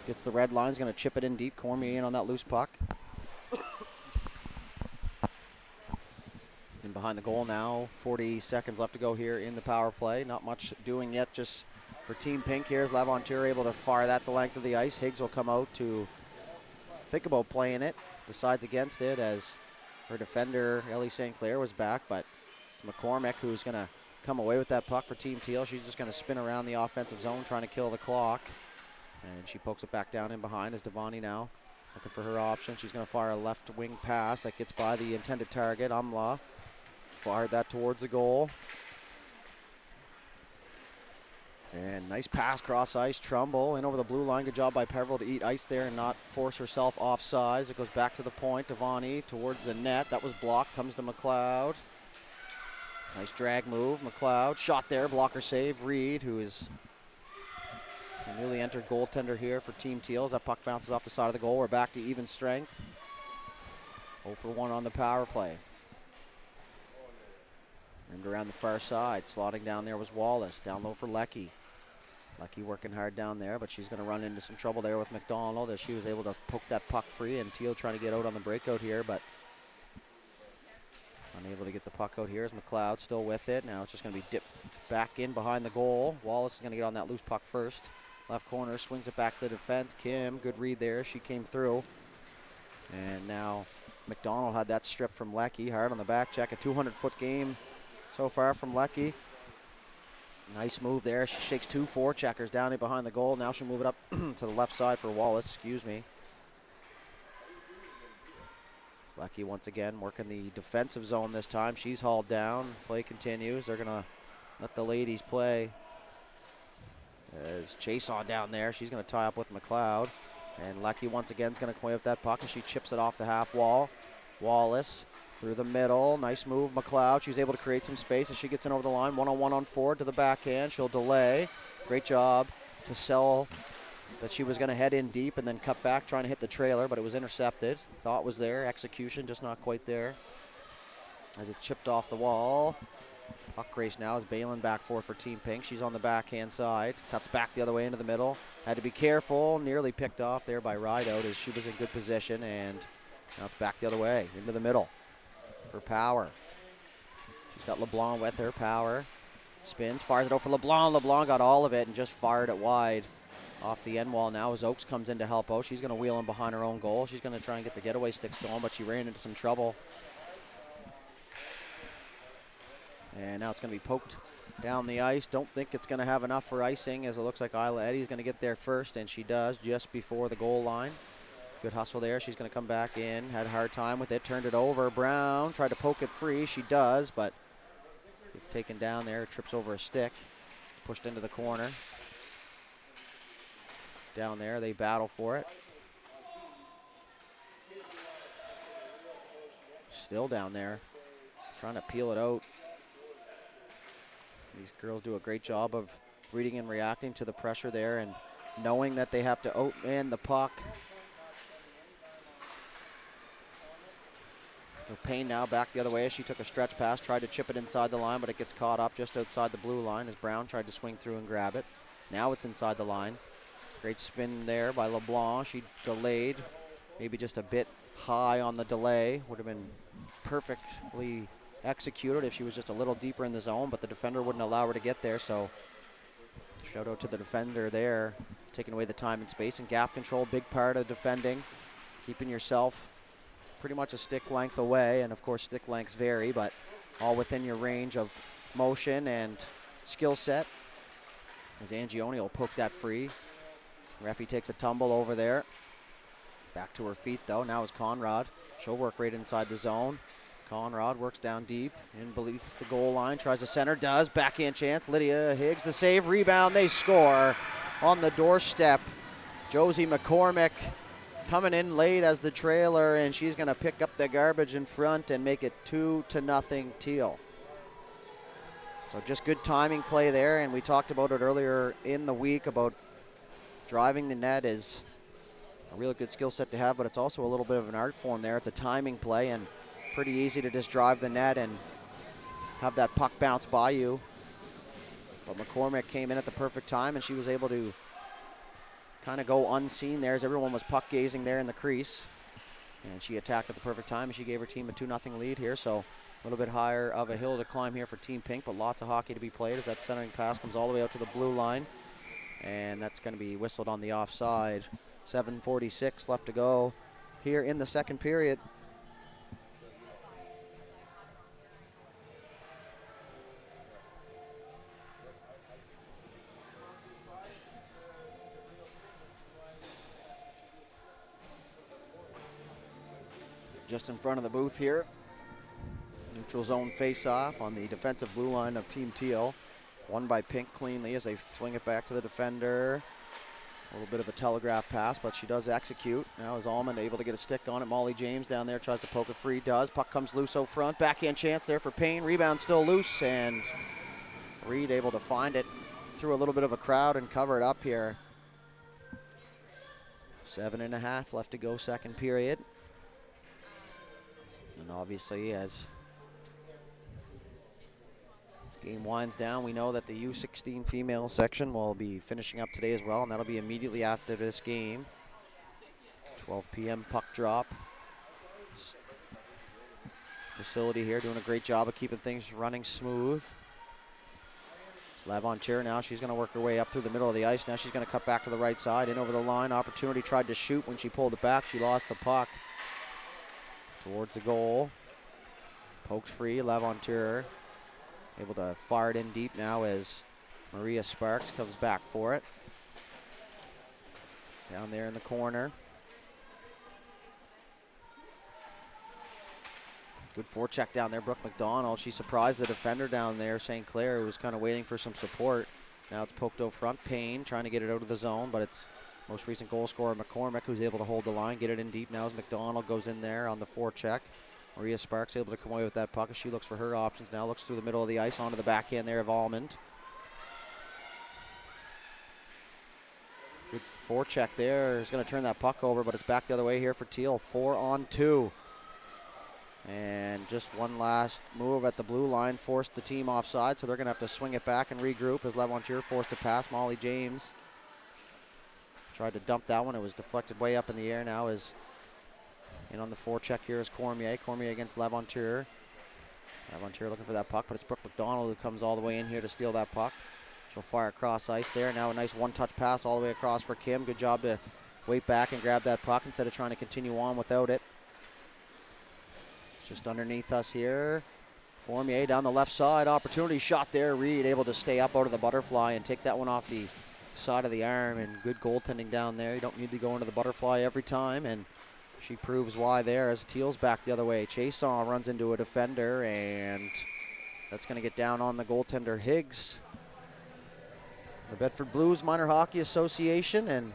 gets the red line. Is going to chip it in deep. Cormier in on that loose puck. And behind the goal now. 40 seconds left to go here in the power play. Not much doing yet just for Team Pink here. Is Laventure able to fire that the length of the ice. Higgs will come out to think about playing it. Decides against it as her defender, Ellie St. Clair, was back, but it's McCormick who's going to come away with that puck for Team Teal. She's just going to spin around the offensive zone trying to kill the clock. And she pokes it back down in behind as Devani now looking for her option. She's going to fire a left wing pass that gets by the intended target. Umla fired that towards the goal. And nice pass cross ice. Trumbull in over the blue line. Good job by Peveril to eat ice there and not force herself offsides. It goes back to the point. Devani towards the net. That was blocked. Comes to McLeod. Nice drag move. McLeod shot there. Blocker save. Reed, who is a newly entered goaltender here for Team Teals. That puck bounces off the side of the goal. We're back to even strength. 0 for 1 on the power play. And around the far side. Slotting down there was Wallace. Down low for Leckie. Leckie working hard down there, but she's going to run into some trouble there with McDonald as she was able to poke that puck free. And Teal trying to get out on the breakout here, but unable to get the puck out here. Is McLeod still with it. Now it's just going to be dipped back in behind the goal. Wallace is going to get on that loose puck first. Left corner, swings it back to the defense. Kim, good read there. She came through. And now McDonald had that strip from Leckie. Hard on the back check. A 200-foot game so far from Leckie. Nice move there. She shakes 2 forecheckers down in behind the goal. Now she'll move it up to the left side for Wallace. Excuse me. Leckie once again working the defensive zone this time. She's hauled down. Play continues. They're going to let the ladies play. There's Chase on down there. She's going to tie up with McLeod. And Leckie once again is going to come away with that puck, and she chips it off the half wall. Wallace through the middle. Nice move, McLeod. She was able to create some space as she gets in over the line. One-on-one on Ford to the backhand. She'll delay. Great job to sell that she was going to head in deep and then cut back trying to hit the trailer, but it was intercepted. Thought was there. Execution just not quite there as it chipped off the wall. Puck race now is Balin back for Team Pink. She's on the backhand side. Cuts back the other way into the middle. Had to be careful. Nearly picked off there by Rideout as she was in good position. And now it's back the other way into the middle for Power. She's got LeBlanc with her. Power spins, fires it out for LeBlanc. LeBlanc got all of it and just fired it wide off the end wall. Now as Oakes comes in to help out, she's going to wheel in behind her own goal. She's going to try and get the getaway sticks going, but she ran into some trouble. And now it's going to be poked down the ice. Don't think it's going to have enough for icing, as it looks like Isla Eddy's going to get there first, and she does just before the goal line. Good hustle there. She's going to come back in. Had a hard time with it. Turned it over. Brown tried to poke it free. She does, but it's taken down there. Trips over a stick. It's pushed into the corner. Down there, they battle for it. Still down there, trying to peel it out. These girls do a great job of reading and reacting to the pressure there and knowing that they have to outman the puck. So Payne now back the other way as she took a stretch pass, tried to chip it inside the line, but it gets caught up just outside the blue line as Brown tried to swing through and grab it. Now it's inside the line. Great spin there by LeBlanc. She delayed, maybe just a bit high on the delay. Would have been perfectly executed if she was just a little deeper in the zone, but the defender wouldn't allow her to get there, so shout out to the defender there, taking away the time and space. And gap control, big part of defending, keeping yourself pretty much a stick length away, and of course stick lengths vary, but all within your range of motion and skill set. As Angioni will poke that free. Referee takes a tumble over there. Back to her feet though. Now is Conrad. She'll work right inside the zone. Conrad works down deep in beneath the goal line. Tries to center. Does. Backhand chance. Lydia Higgs the save. Rebound. They score on the doorstep. Josie McCormick coming in late as the trailer, and she's going to pick up the garbage in front and make it 2-0 Teal. So just good timing play there, and we talked about it earlier in the week about driving the net is a really good skill set to have, but it's also a little bit of an art form there. It's a timing play and pretty easy to just drive the net and have that puck bounce by you. But McCormick came in at the perfect time, and she was able to kind of go unseen there as everyone was puck gazing there in the crease. And she attacked at the perfect time, and she gave her team a 2-0 lead here. So a little bit higher of a hill to climb here for Team Pink, but lots of hockey to be played as that centering pass comes all the way out to the blue line. And that's going to be whistled on the offside. 7:46 left to go here in the second period. Just in front of the booth here. Neutral zone face-off on the defensive blue line of Team Teal. Won by Pink cleanly as they fling it back to the defender. A little bit of a telegraph pass, but she does execute. Now is Almond able to get a stick on it. Molly James down there tries to poke it free. Does. Puck comes loose out front. Backhand chance there for Payne. Rebound still loose, and Reed able to find it through a little bit of a crowd and cover it up here. 7.5 left to go, second period. And obviously, as game winds down, we know that the U16 female section will be finishing up today as well, and that'll be immediately after this game. 12 p.m. puck drop. Facility here doing a great job of keeping things running smooth. Lavontier now, she's going to work her way up through the middle of the ice. Now she's going to cut back to the right side, in over the line. Opportunity, tried to shoot. When she pulled it back, she lost the puck towards the goal. Poked free, Lavontier able to fire it in deep now as Maria Sparks comes back for it. Down there in the corner. Good forecheck down there, Brooke McDonald. She surprised the defender down there, St. Clair, who was kind of waiting for some support. Now it's poked out front. Payne trying to get it out of the zone, but it's most recent goal scorer McCormick who's able to hold the line, get it in deep now as McDonald goes in there on the forecheck. Maria Sparks able to come away with that puck as she looks for her options now. Looks through the middle of the ice onto the backhand there of Almond. Good forecheck there. Is going to turn that puck over, but it's back the other way here for Teal. 4-on-2. And just one last move at the blue line forced the team offside, so they're going to have to swing it back and regroup as Lavontier forced to pass. Molly James tried to dump that one. It was deflected way up in the air now as in on the forecheck here is Cormier. Cormier against Lavontier. Lavontier looking for that puck, but it's Brooke McDonald who comes all the way in here to steal that puck. She'll fire across ice there. Now a nice one-touch pass all the way across for Kim. Good job to wait back and grab that puck instead of trying to continue on without it. Just underneath us here. Cormier down the left side. Opportunity shot there. Reed able to stay up out of the butterfly and take that one off the side of the arm, and good goaltending down there. You don't need to go into the butterfly every time, and she proves why there as Teal's back the other way. Chason runs into a defender, and that's going to get down on the goaltender Higgs. The Bedford Blues Minor Hockey Association, and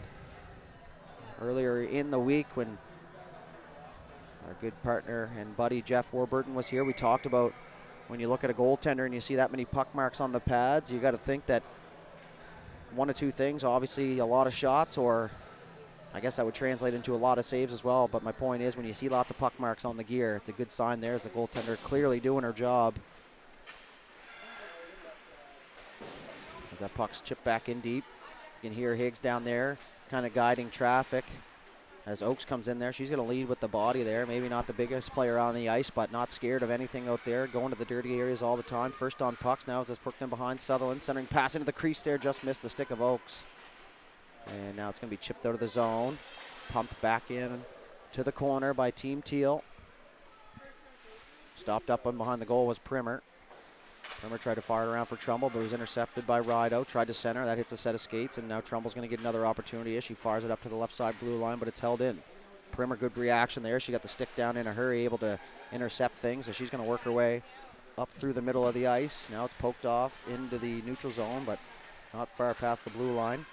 earlier in the week when our good partner and buddy Jeff Warburton was here, we talked about when you look at a goaltender and you see that many puck marks on the pads, you got to think that one of two things, obviously a lot of shots, or I guess that would translate into a lot of saves as well. But my point is, when you see lots of puck marks on the gear, it's a good sign there as the goaltender clearly doing her job. As that puck's chipped back in deep, you can hear Higgs down there kind of guiding traffic. As Oakes comes in there, she's going to lead with the body there. Maybe not the biggest player on the ice, but not scared of anything out there. Going to the dirty areas all the time. First on pucks now as it's poked in behind Sutherland. Centering pass into the crease there, just missed the stick of Oakes. And now it's going to be chipped out of the zone. Pumped back in to the corner by Team Teal. Stopped up and behind the goal was Primer. Primer tried to fire it around for Trumbull, but was intercepted by Rideout. Tried to center. That hits a set of skates, and now Trumbull's going to get another opportunity as she fires it up to the left side blue line, but it's held in. Primer, good reaction there. She got the stick down in a hurry, able to intercept things, so she's going to work her way up through the middle of the ice. Now it's poked off into the neutral zone, but not far past the blue line.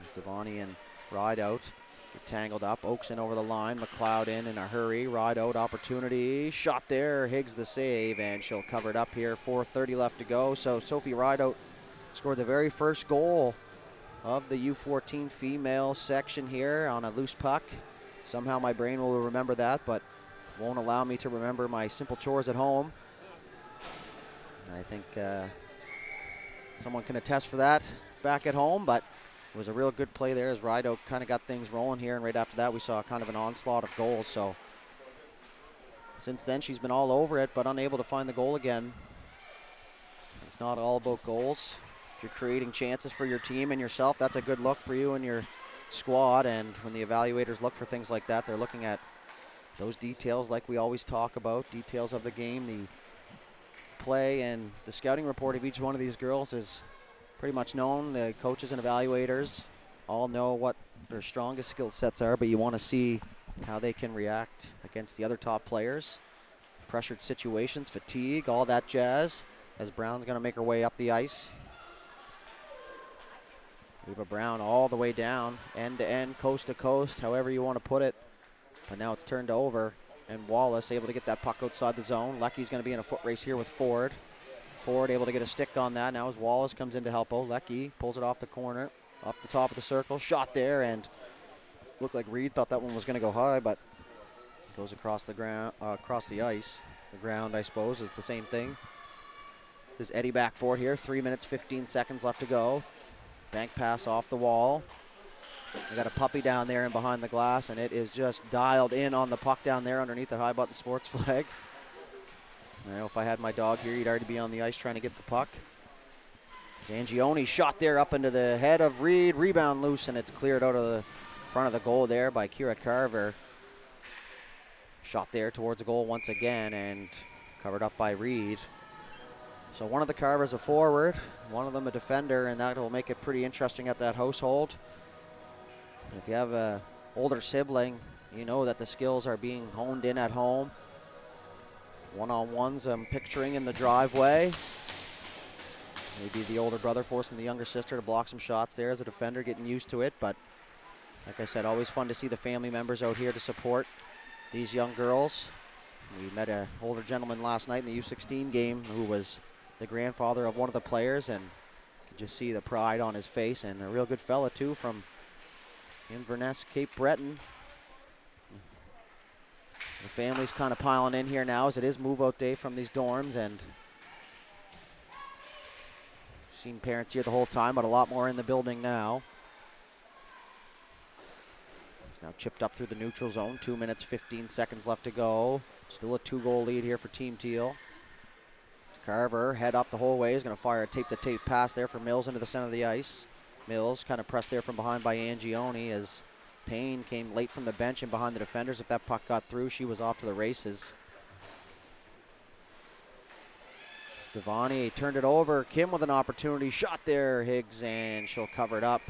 As Devani and Rideout get tangled up. Oakes in over the line. McLeod in a hurry. Rideout opportunity. Shot there. Higgs the save, and she'll cover it up here. 4:30 left to go. So Sophie Rideout scored the very first goal of the U14 female section here on a loose puck. Somehow my brain will remember that, but won't allow me to remember my simple chores at home. I think someone can attest for that back at home, but it was a real good play there as Rideout kind of got things rolling here, and right after that we saw kind of an onslaught of goals. So since then she's been all over it, but unable to find the goal again. It's not all about goals. If you're creating chances for your team and yourself, that's a good look for you and your squad. And when the evaluators look for things like that, they're looking at those details like we always talk about, details of the game, the play, and the scouting report of each one of these girls is pretty much known. The coaches and evaluators all know what their strongest skill sets are, but you want to see how they can react against the other top players. Pressured situations, fatigue, all that jazz. as Brown's going to make her way up the ice. Eva Brown all the way down, end to end, coast to coast, however you want to put it. But now it's turned over, and Wallace able to get that puck outside the zone. Lecky's going to be in a foot race here with Ford. Ford able to get a stick on that. Now as Wallace comes in to help. Lecky pulls it off the corner, off the top of the circle. Shot there, and looked like Reed thought that one was going to go high, but it goes across the ground, across the ice. The ground, I suppose, is the same thing. There's Eddie back for it here. 3 minutes, 15 seconds left to go. Bank pass off the wall. They got a puppy down there and behind the glass, and it is just dialed in on the puck down there underneath the high button sports flag. I know if I had my dog here, he'd already be on the ice trying to get the puck. Angione shot there up into the head of Reed. Rebound loose, and it's cleared out of the front of the goal there by Kira Carver. Shot there towards the goal once again, and covered up by Reed. So one of the Carvers a forward, one of them a defender, and that will make it pretty interesting at that household. And if you have an older sibling, you know that the skills are being honed in at home. One-on-ones I'm picturing in the driveway. Maybe the older brother forcing the younger sister to block some shots there as a defender, getting used to it. But like I said, always fun to see the family members out here to support these young girls. We met an older gentleman last night in the U16 game who was the grandfather of one of the players, and you can just see the pride on his face, and a real good fella too from Inverness, Cape Breton. The family's kind of piling in here now as it is move-out day from these dorms, and seen parents here the whole time, but a lot more in the building now. It's now chipped up through the neutral zone. 2 minutes, 15 seconds left to go. Still a 2-goal lead here for Team Teal. Carver, head up the whole way, is going to fire a tape-to-tape pass there for Mills into the center of the ice. Mills kind of pressed there from behind by Angione as Payne came late from the bench and behind the defenders. If that puck got through, she was off to the races. Devani turned it over. Kim with an opportunity. Shot there, Higgs, and she'll cover it up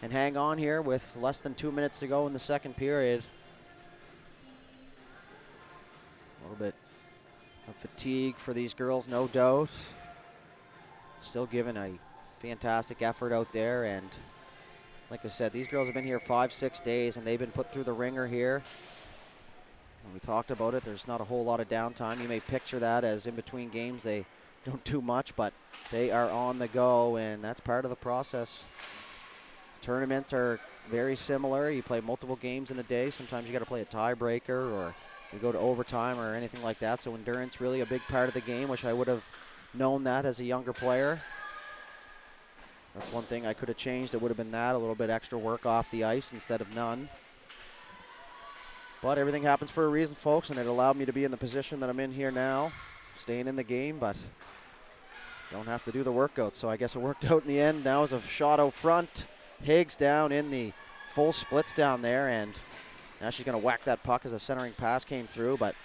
and hang on here with less than 2 minutes to go in the second period. A little bit of fatigue for these girls, no doubt. Still giving a fantastic effort out there, and like I said, these girls have been here 5-6 days, and they've been put through the ringer here. When we talked about it, there's not a whole lot of downtime. You may picture that as in between games they don't do much, but they are on the go, and that's part of the process. Tournaments are very similar. You play multiple games in a day. Sometimes you got to play a tiebreaker, or you go to overtime or anything like that. So endurance really a big part of the game. Wish I would have known that as a younger player. That's one thing I could have changed. It would have been that, a little bit extra work off the ice instead of none. But everything happens for a reason, folks, and it allowed me to be in the position that I'm in here now, staying in the game, but don't have to do the workout. So I guess it worked out in the end. Now is a shot out front. Higgs down in the full splits down there, and now she's going to whack that puck as a centering pass came through, but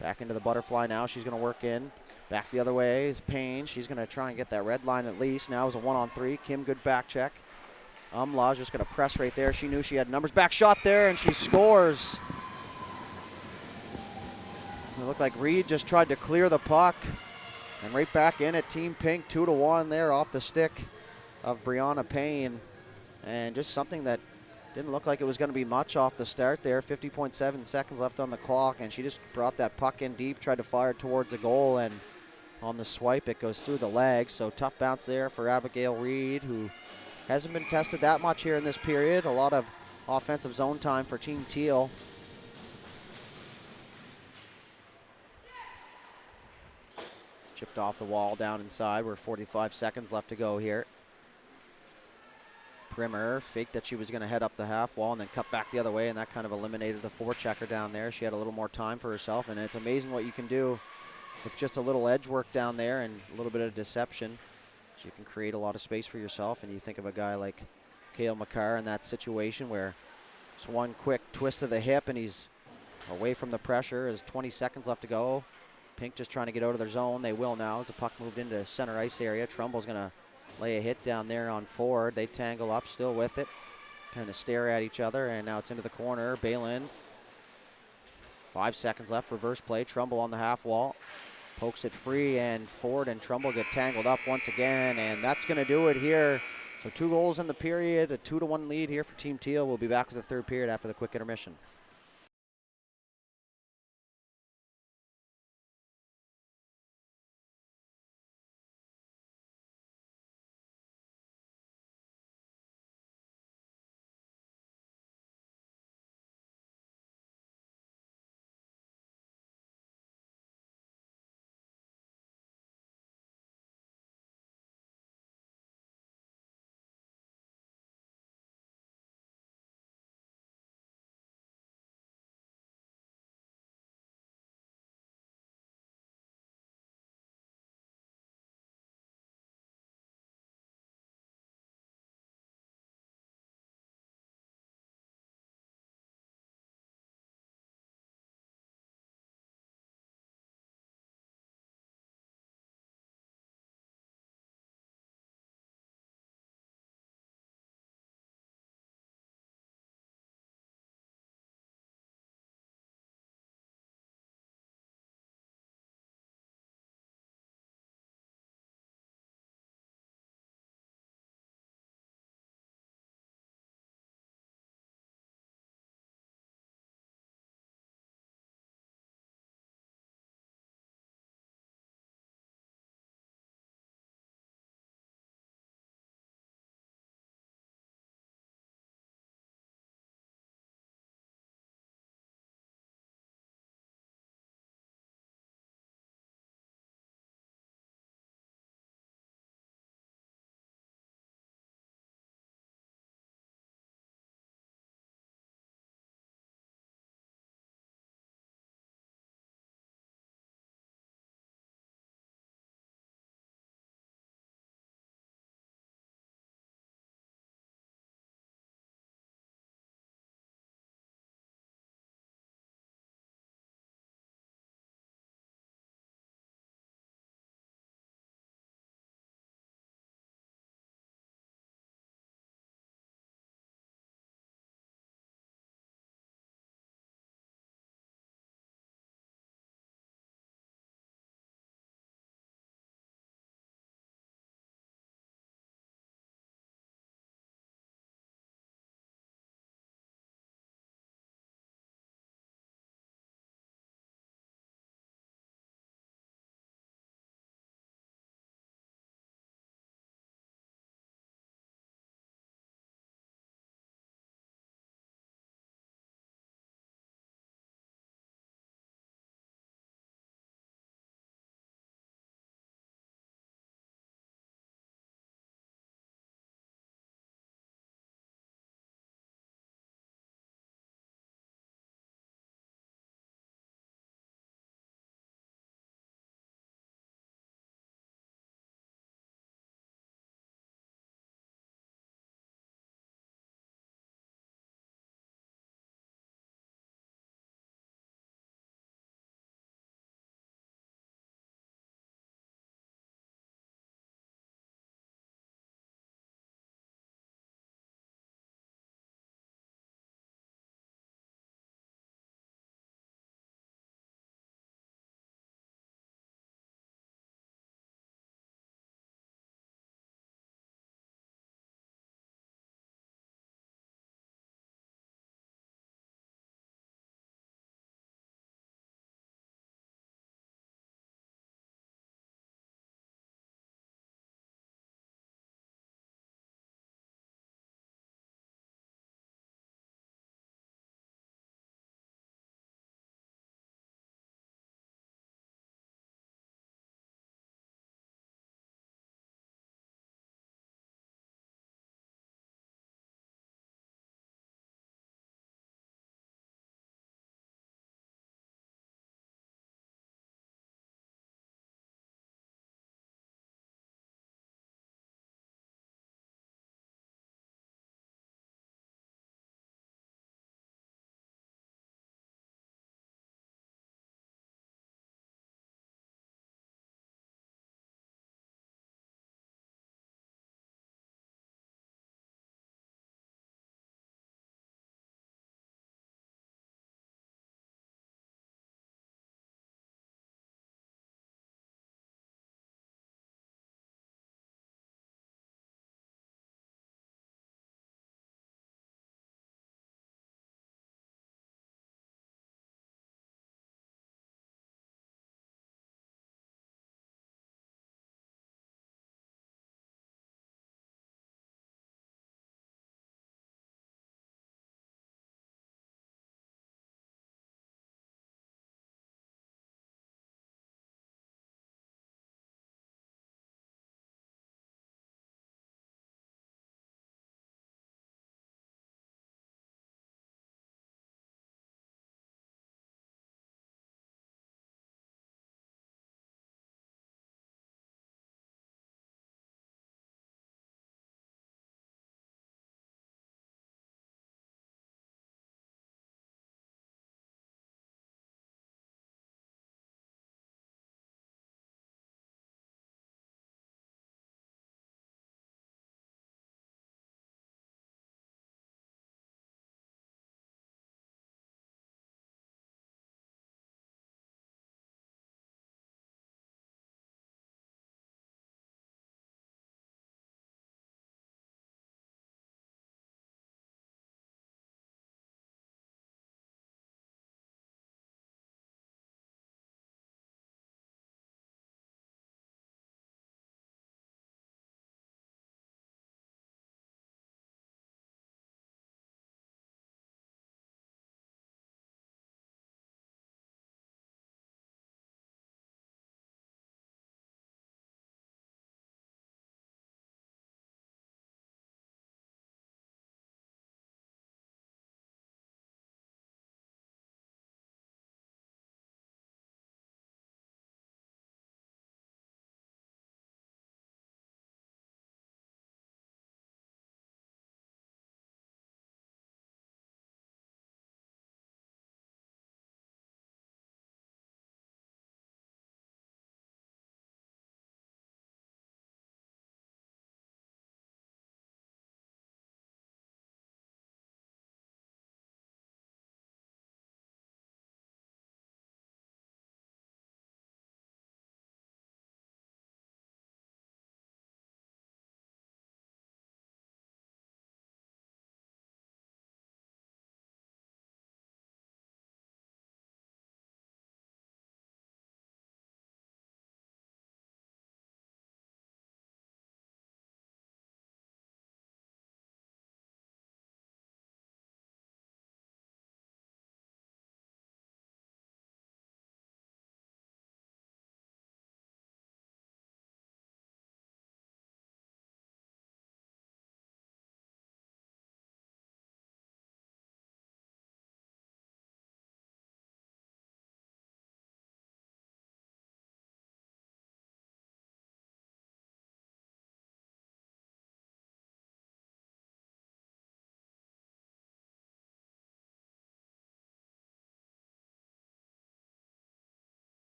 back into the butterfly now. She's going to work in. Back the other way is Payne. She's going to try and get that red line at least. Now is a 1-on-3. Kim, good back check. Umlau's just going to press right there. She knew she had numbers. Back shot there, and she scores. It looked like Reed just tried to clear the puck. And right back in at Team Pink, 2-1 there off the stick of Brianna Payne. And just something that didn't look like it was going to be much off the start there. 50.7 seconds left on the clock, and she just brought that puck in deep, tried to fire it towards the goal, and on the swipe it goes through the legs. So tough bounce there for Abigail Reed, who hasn't been tested that much here in this period. A lot of offensive zone time for Team Teal. Chipped off the wall down inside. We're 45 seconds left to go here. Primer faked that she was going to head up the half wall and then cut back the other way, and that kind of eliminated the forechecker down there. She had a little more time for herself, and it's amazing what you can do with just a little edge work down there and a little bit of deception. So you can create a lot of space for yourself, and you think of a guy like Cale McCarr in that situation where it's one quick twist of the hip and he's away from the pressure. There's 20 seconds left to go. Pink just trying to get out of their zone. They will now as the puck moved into center ice area. Trumbull's going to lay a hit down there on Ford. They tangle up, still with it. Kind of stare at each other, and now it's into the corner. Balin. 5 seconds left, reverse play. Trumbull on the half wall. Pokes it free, and Ford and Trumbull get tangled up once again, and that's going to do it here. So 2 goals in the period, a 2-1 lead here for Team Teal. We'll be back with the third period after the quick intermission.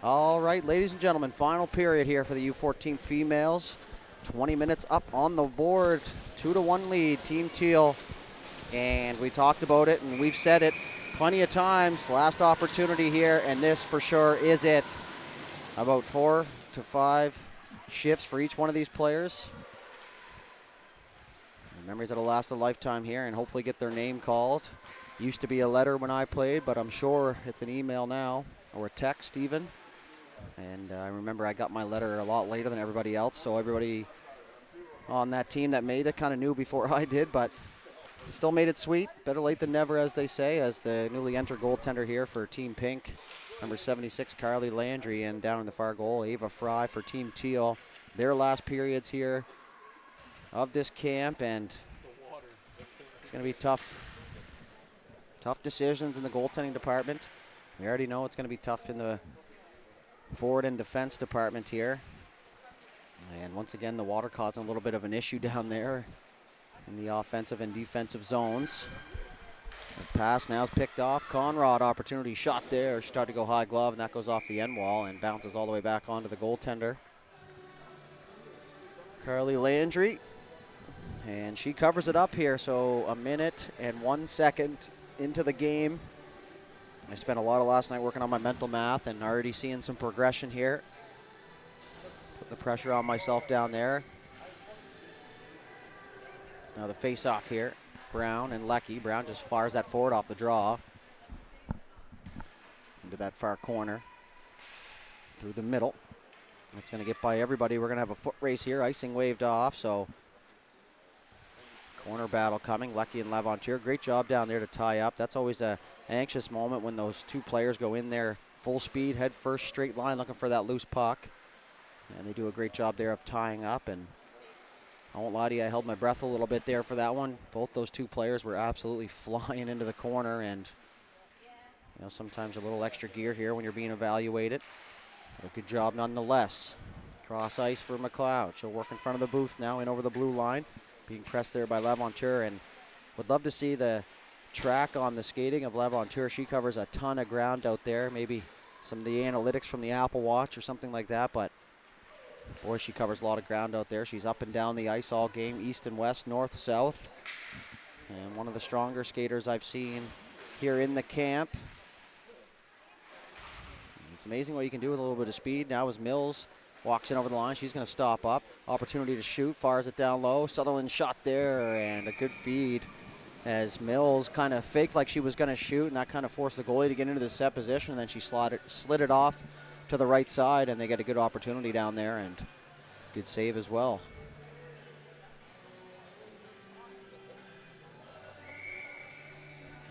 All right, ladies and gentlemen, final period here for the U14 females. 20 minutes up on the board, 2-1 lead, Team Teal. And we talked about it, and we've said it plenty of times. Last opportunity here, and this for sure is it. About 4 to 5 shifts for each one of these players. Memories that'll last a lifetime here, and hopefully get their name called. Used to be a letter when I played, but I'm sure it's an email now, or a text even. And I remember I got my letter a lot later than everybody else, so everybody on that team that made it kind of knew before I did, but still made it sweet. Better late than never, as they say, as the newly entered goaltender here for Team Pink, number 76, Carly Landry, and down in the far goal, Ava Fry for Team Teal. Their last periods here of this camp, and it's going to be tough decisions in the goaltending department. We already know it's going to be tough in the forward and defense department here. And once again, the water causing a little bit of an issue down there in the offensive and defensive zones. The pass now is picked off. Conrad, opportunity shot there. She tried to go high glove, and that goes off the end wall and bounces all the way back onto the goaltender, Carly Landry. And she covers it up here, so 1 minute and 1 second into the game. I spent a lot of last night working on my mental math and already seeing some progression here. Put the pressure on myself down there. So now the face-off here. Brown and Lecky. Brown just fires that forward off the draw. Into that far corner. Through the middle. It's going to get by everybody. We're going to have a foot race here. Icing waved off, so corner battle coming. Lecky and Lavantier. Great job down there to tie up. That's always a anxious moment when those two players go in there full speed, head first, straight line, looking for that loose puck. And they do a great job there of tying up. And I won't lie to you, I held my breath a little bit there for that one. Both those two players were absolutely flying into the corner, and you know, sometimes a little extra gear here when you're being evaluated. But a good job nonetheless. Cross ice for McLeod. She'll work in front of the booth now, in over the blue line. Being pressed there by Lavantier, and would love to see the track on the skating of Lavantier. She covers a ton of ground out there. Maybe some of the analytics from the Apple Watch or something like that, but boy, she covers a lot of ground out there. She's up and down the ice all game, east and west, north, south. And one of the stronger skaters I've seen here in the camp. It's amazing what you can do with a little bit of speed. Now as Mills walks in over the line, she's going to stop up. Opportunity to shoot, fires it down low. Sutherland shot there, and a good feed as Mills kind of faked like she was going to shoot, and that kind of forced the goalie to get into the set position, and then she slid it off to the right side, and they get a good opportunity down there, and good save as well.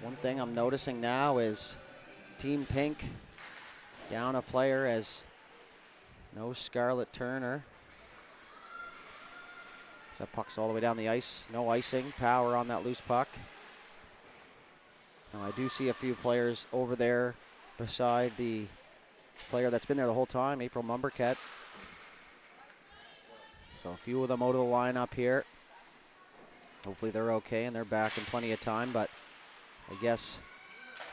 One thing I'm noticing now is Team Pink down a player, as no Scarlett Turner. That puck's all the way down the ice. No icing. Power on that loose puck. Now I do see a few players over there beside the player that's been there the whole time, April Mumbercat. So a few of them out of the lineup here. Hopefully they're okay and they're back in plenty of time, but I guess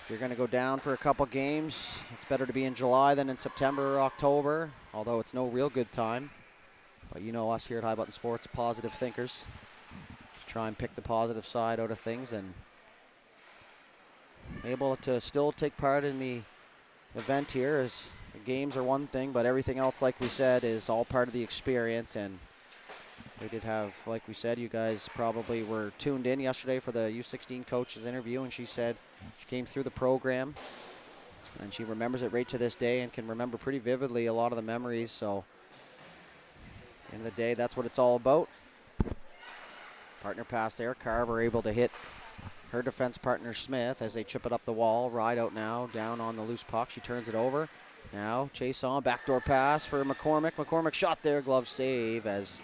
if you're going to go down for a couple games, it's better to be in July than in September or October, although it's no real good time. But you know us here at High Button Sports, positive thinkers. Try and pick the positive side out of things, and able to still take part in the event here. As the games are one thing, but everything else, like we said, is all part of the experience. And we did have, like we said, you guys probably were tuned in yesterday for the U16 coach's interview, and she said she came through the program and she remembers it right to this day and can remember pretty vividly a lot of the memories. So at the end of the day, that's what it's all about. Partner pass there. Carver able to hit her defense partner Smith as they chip it up the wall. Ride out now, down on the loose puck. She turns it over. Now chase on, backdoor pass for McCormick. McCormick shot there, glove save, as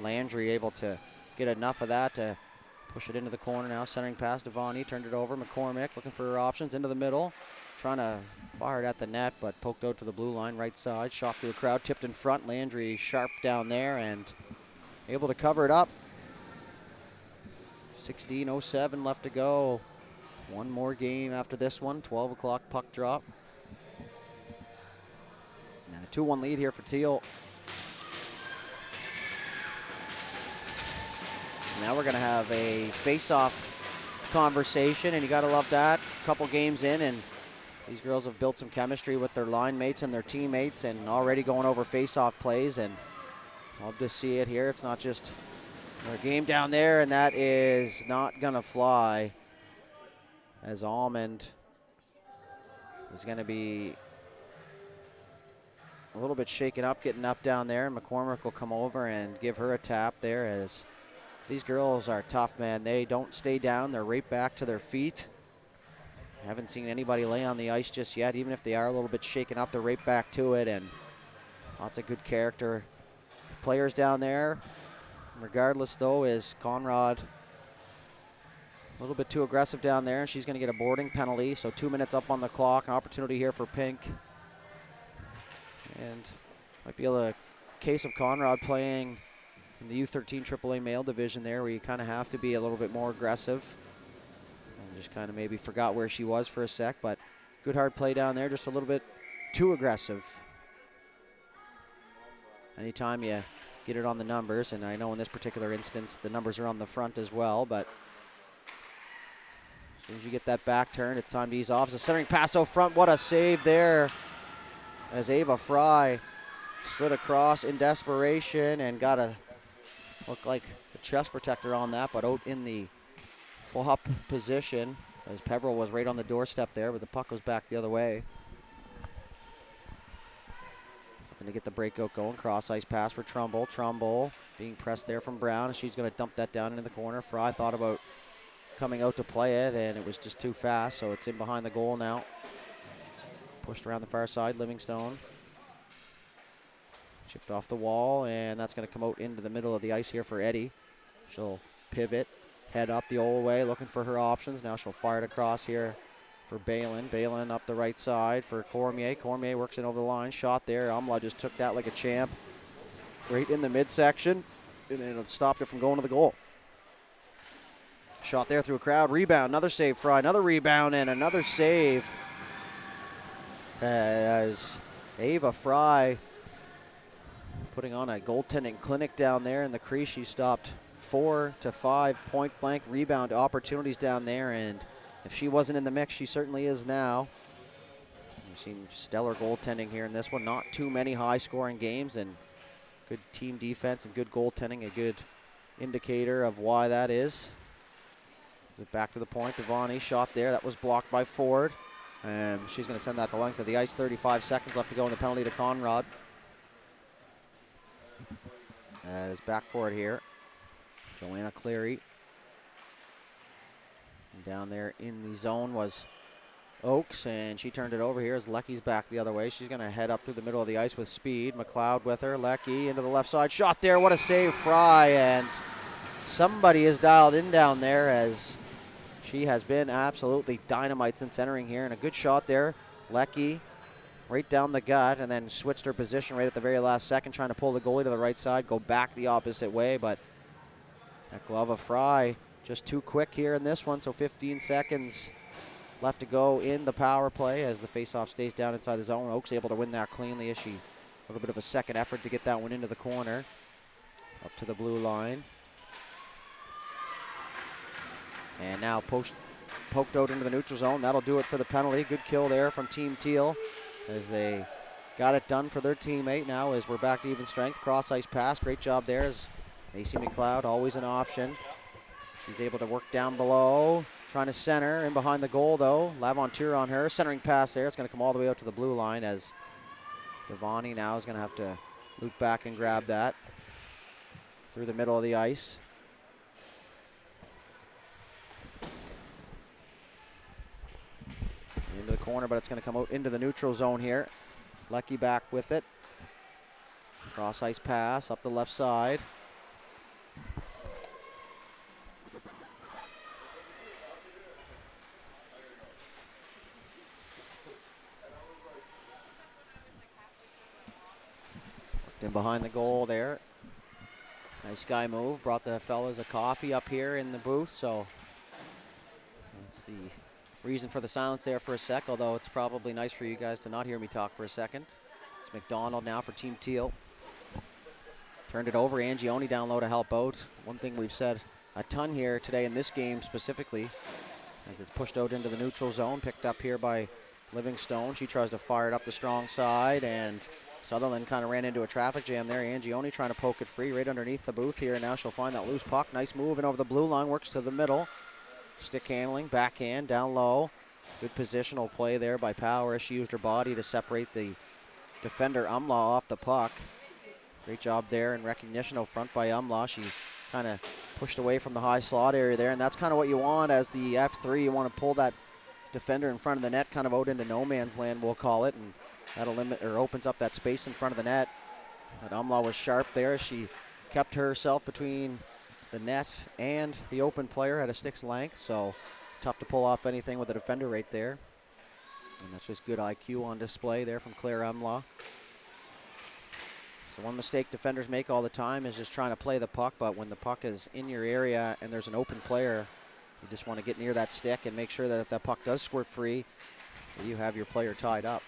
Landry able to get enough of that to push it into the corner now. Centering pass, Devani turned it over. McCormick looking for her options into the middle. Trying to fire it at the net, but poked out to the blue line, right side. Shot through the crowd, tipped in front. Landry sharp down there and able to cover it up. 16:07 left to go. One more game after this one. 12 o'clock puck drop. And a 2-1 lead here for Teal. Now we're going to have a face-off conversation, and you got to love that. A couple games in, and these girls have built some chemistry with their line mates and their teammates, and already going over face-off plays, and love to see it here. It's not just their game down there, and that is not going to fly, as Almond is going to be a little bit shaken up, getting up down there, and McCormick will come over and give her a tap there, as these girls are tough, man. They don't stay down. They're right back to their feet. I haven't seen anybody lay on the ice just yet. Even if they are a little bit shaken up, they're right back to it, and lots of good character players down there. Regardless, though, is Conrad a little bit too aggressive down there, and she's going to get a boarding penalty, so 2 minutes up on the clock. An opportunity here for Pink. And might be a case of Conrad playing in the U13 AAA male division there, where you kind of have to be a little bit more aggressive. And just kind of maybe forgot where she was for a sec, but good hard play down there, just a little bit too aggressive. Anytime you get it on the numbers, and I know in this particular instance the numbers are on the front as well, but as soon as you get that back turn, it's time to ease off. It's a centering pass out front. What a save there, as Ava Fry slid across in desperation and got a look like a chest protector on that, but out in the flop position, as Peveril was right on the doorstep there, but the puck was back the other way. Looking to get the breakout going. Cross ice pass for Trumbull. Trumbull being pressed there from Brown, and she's going to dump that down into the corner. Fry thought about coming out to play it, and it was just too fast, so it's in behind the goal now. Pushed around the far side. Livingstone chipped off the wall, and that's going to come out into the middle of the ice here for Eddie. She'll pivot, head up the old way, looking for her options. Now she'll fire it across here for Balin. Balin up the right side for Cormier. Cormier works it over the line. Shot there. Umla just took that like a champ. Right in the midsection, and it stopped it from going to the goal. Shot there through a crowd. Rebound. Another save, Fry. Another rebound and another save. As Ava Fry putting on a goaltending clinic down there in the crease. She stopped 4 to 5 point-blank rebound opportunities down there, and if she wasn't in the mix, she certainly is now. We've seen stellar goaltending here in this one. Not too many high-scoring games, and good team defense and good goaltending, a good indicator of why that is. Back to the point. Devani shot there. That was blocked by Ford, and she's going to send that the length of the ice. 35 seconds left to go in the penalty to Conrad. As back for it here, Joanna Cleary. And down there in the zone was Oakes, and she turned it over here as Lecky's back the other way. She's going to head up through the middle of the ice with speed. McLeod with her. Lecky into the left side. Shot there. What a save, Fry. And somebody is dialed in down there, as she has been absolutely dynamite since entering here. And a good shot there. Lecky right down the gut, and then switched her position right at the very last second, trying to pull the goalie to the right side, go back the opposite way, but that glove of Fry just too quick here in this one, so 15 seconds left to go in the power play as the faceoff stays down inside the zone. Oak's able to win that cleanly as she a little bit of a second effort to get that one into the corner. Up to the blue line. And now poked out into the neutral zone. That'll do it for the penalty. Good kill there from Team Teal, as they got it done for their teammate. Now as we're back to even strength, cross ice pass, great job there as AC McLeod, always an option. She's able to work down below, trying to center in behind the goal though. Laventure on her, centering pass there. It's going to come all the way out to the blue line, as Devani now is going to have to loop back and grab that through the middle of the ice. Into the corner, but it's going to come out into the neutral zone here. Lecky back with it. Cross ice pass up the left side. Worked in behind the goal there. Nice guy move. Brought the fellas a coffee up here in the booth, so that's the reason for the silence there for a sec, although it's probably nice for you guys to not hear me talk for a second. It's McDonald now for Team Teal. Turned it over, Angioni down low to help out. One thing we've said a ton here today in this game specifically, as it's pushed out into the neutral zone, picked up here by Livingstone. She tries to fire it up the strong side, and Sutherland kind of ran into a traffic jam there. Angioni trying to poke it free right underneath the booth here, and now she'll find that loose puck. Nice move and over the blue line, works to the middle. Stick handling, backhand, down low. Good positional play there by Power as she used her body to separate the defender Umlaw off the puck. Great job there in recognition out front by Umlaw. She kind of pushed away from the high slot area there, and that's kind of what you want as the F3. You want to pull that defender in front of the net, kind of out into no man's land, we'll call it, and that'll limit or opens up that space in front of the net. But Umlaw was sharp there. She kept herself between the net and the open player at a stick's length, so tough to pull off anything with a defender right there. And that's just good IQ on display there from Claire Umlaw. So one mistake defenders make all the time is just trying to play the puck, but when the puck is in your area and there's an open player, you just want to get near that stick and make sure that if that puck does squirt free, you have your player tied up.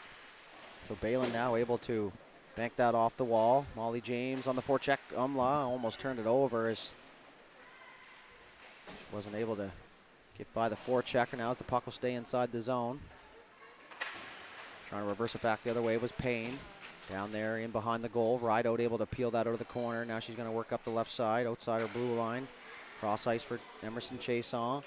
So Balin now able to bank that off the wall. Molly James on the forecheck. Umlaw almost turned it over as she wasn't able to get by the forechecker. Now as the puck will stay inside the zone. Trying to reverse it back the other way was Payne. Down there in behind the goal. Rideout able to peel that out of the corner. Now she's going to work up the left side, outside her blue line. Cross ice for Emerson Chason.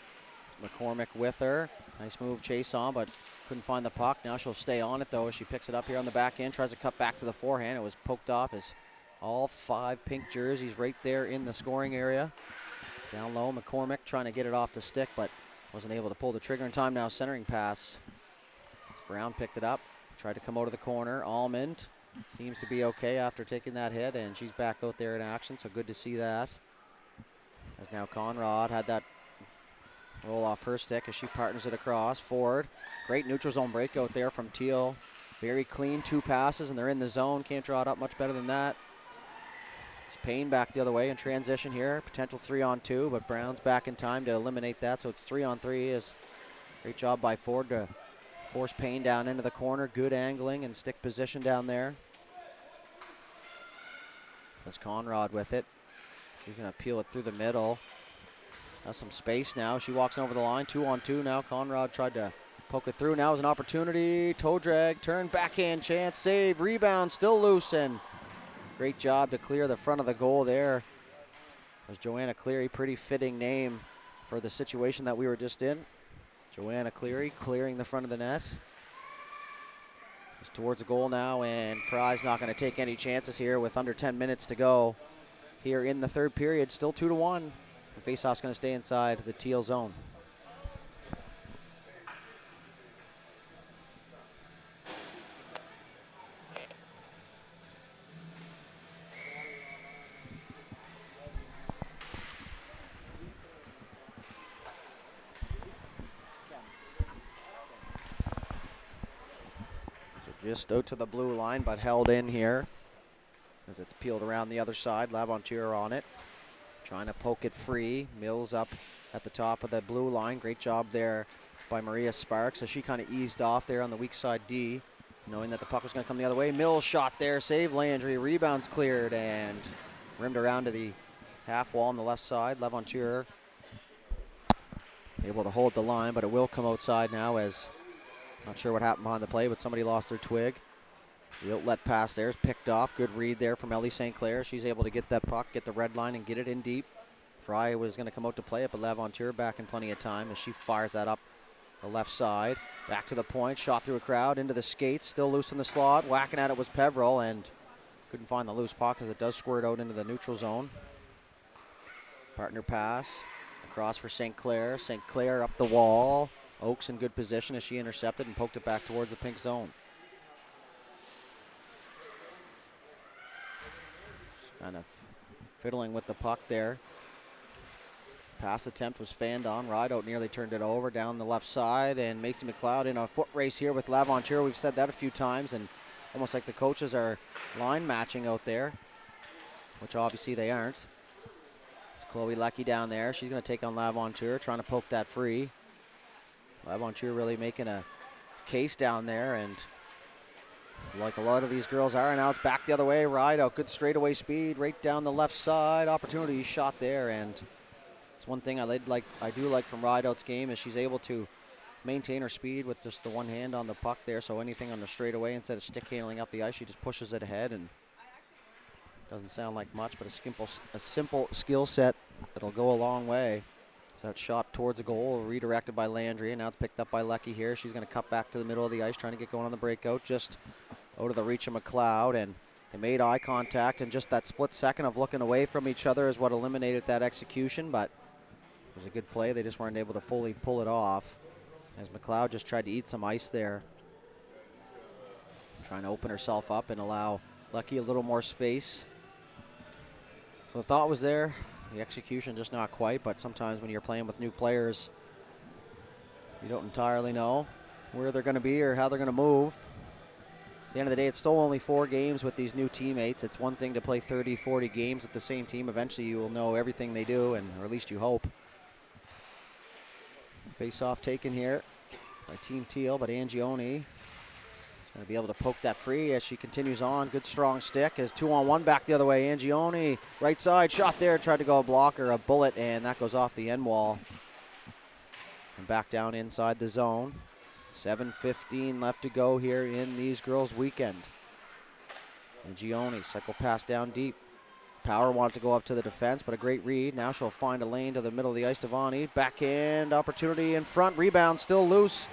McCormick with her. Nice move, Chason, but couldn't find the puck. Now she'll stay on it, though, as she picks it up here on the back end. Tries to cut back to the forehand. It was poked off as all 5 pink jerseys right there in the scoring area. Down low, McCormick trying to get it off the stick, but wasn't able to pull the trigger in time. Now centering pass. As Brown picked it up. Tried to come out of the corner. Almond seems to be okay after taking that hit, and she's back out there in action, so good to see that. As now Conrad had that roll off her stick as she partners it across. Ford, great neutral zone breakout there from Teal. Very clean, 2 passes, and they're in the zone. Can't draw it up much better than that. It's Payne back the other way in transition here. Potential 3-on-2, but Brown's back in time to eliminate that, so it's 3-on-3. Is great job by Ford to force Payne down into the corner. Good angling and stick position down there. That's Conrad with it. She's going to peel it through the middle. Has some space now. She walks over the line. 2-on-2 now. Conrad tried to poke it through. Now is an opportunity. Toe drag, turn, backhand chance, save, rebound, still loose, and great job to clear the front of the goal there. There's Joanna Cleary, pretty fitting name for the situation that we were just in. Joanna Cleary clearing the front of the net. It's towards the goal now, and Fry's not going to take any chances here with under 10 minutes to go here in the third period. Still 2-1. The faceoff's going to stay inside the Teal zone. Just out to the blue line, but held in here as it's peeled around the other side. Laventure on it, trying to poke it free. Mills up at the top of the blue line. Great job there by Maria Sparks as she kind of eased off there on the weak side D, knowing that the puck was going to come the other way. Mills shot there, save Landry. Rebounds cleared and rimmed around to the half wall on the left side. Laventure able to hold the line, but it will come outside now as not sure what happened behind the play, but somebody lost their twig. The outlet pass there is picked off. Good read there from Ellie St. Clair. She's able to get that puck, get the red line, and get it in deep. Fry was going to come out to play it, but Laventure back in plenty of time as she fires that up the left side. Back to the point, shot through a crowd, into the skates, still loose in the slot. Whacking at it was Peveril, and couldn't find the loose puck as it does squirt out into the neutral zone. Partner pass, across for St. Clair. St. Clair up the wall. Oaks in good position as she intercepted and poked it back towards the pink zone. Just kind of fiddling with the puck there. Pass attempt was fanned on. Rideout nearly turned it over down the left side, and Macy McLeod in a foot race here with Laventure. We've said that a few times, and almost like the coaches are line matching out there, which obviously they aren't. It's Chloe Lecky down there. She's going to take on Laventure, trying to poke that free. Laventure really making a case down there, and like a lot of these girls are. And now it's back the other way. Ride out, good straightaway speed right down the left side. Opportunity shot there, and it's one thing I do like from Rideout's game is she's able to maintain her speed with just the one hand on the puck there. So anything on the straightaway, instead of stick handling up the ice, she just pushes it ahead, and doesn't sound like much, but a simple skill set that'll go a long way. So that shot towards the goal, redirected by Landry, and now it's picked up by Lecky here. She's going to cut back to the middle of the ice, trying to get going on the breakout, just out of the reach of McLeod, and they made eye contact, and just that split second of looking away from each other is what eliminated that execution, but it was a good play. They just weren't able to fully pull it off, as McLeod just tried to eat some ice there, trying to open herself up and allow Lecky a little more space. So the thought was there. The execution just not quite, but sometimes when you're playing with new players, you don't entirely know where they're going to be or how they're going to move. At the end of the day, it's still only 4 games with these new teammates. It's one thing to play 30, 40 games with the same team. Eventually you will know everything they do, or at least you hope. Face-off taken here by Team Teal, but Angione is going to be able to poke that free as she continues on. Good strong stick as 2-on-1 back the other way. Angione, right side, shot there, tried to go a block or a bullet, and that goes off the end wall. And back down inside the zone. 7:15 left to go here in these girls' weekend. Angione, cycle pass down deep. Power wanted to go up to the defense, but a great read. Now she'll find a lane to the middle of the ice to Vani. Backhand opportunity in front, rebound still loose.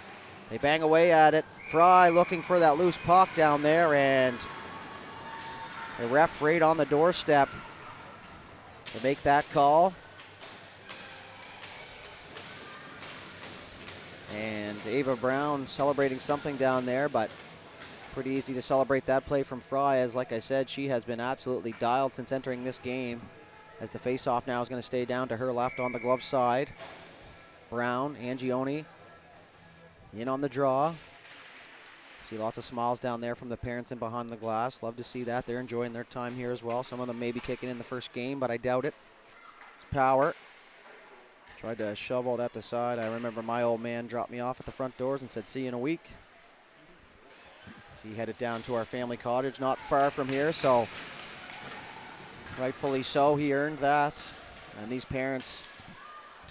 They bang away at it. Fry looking for that loose puck down there, and the ref right on the doorstep to make that call. And Ava Brown celebrating something down there, but pretty easy to celebrate that play from Fry, as like I said, she has been absolutely dialed since entering this game, as the face-off now is going to stay down to her left on the glove side. Brown, Angione in on the draw. See lots of smiles down there from the parents in behind the glass. Love to see that. They're enjoying their time here as well. Some of them may be taking in the first game, but I doubt it. It's Power. Tried to shovel it at the side. I remember my old man dropped me off at the front doors and said, see you in a week. So he headed down to our family cottage not far from here, so rightfully so, he earned that. And these parents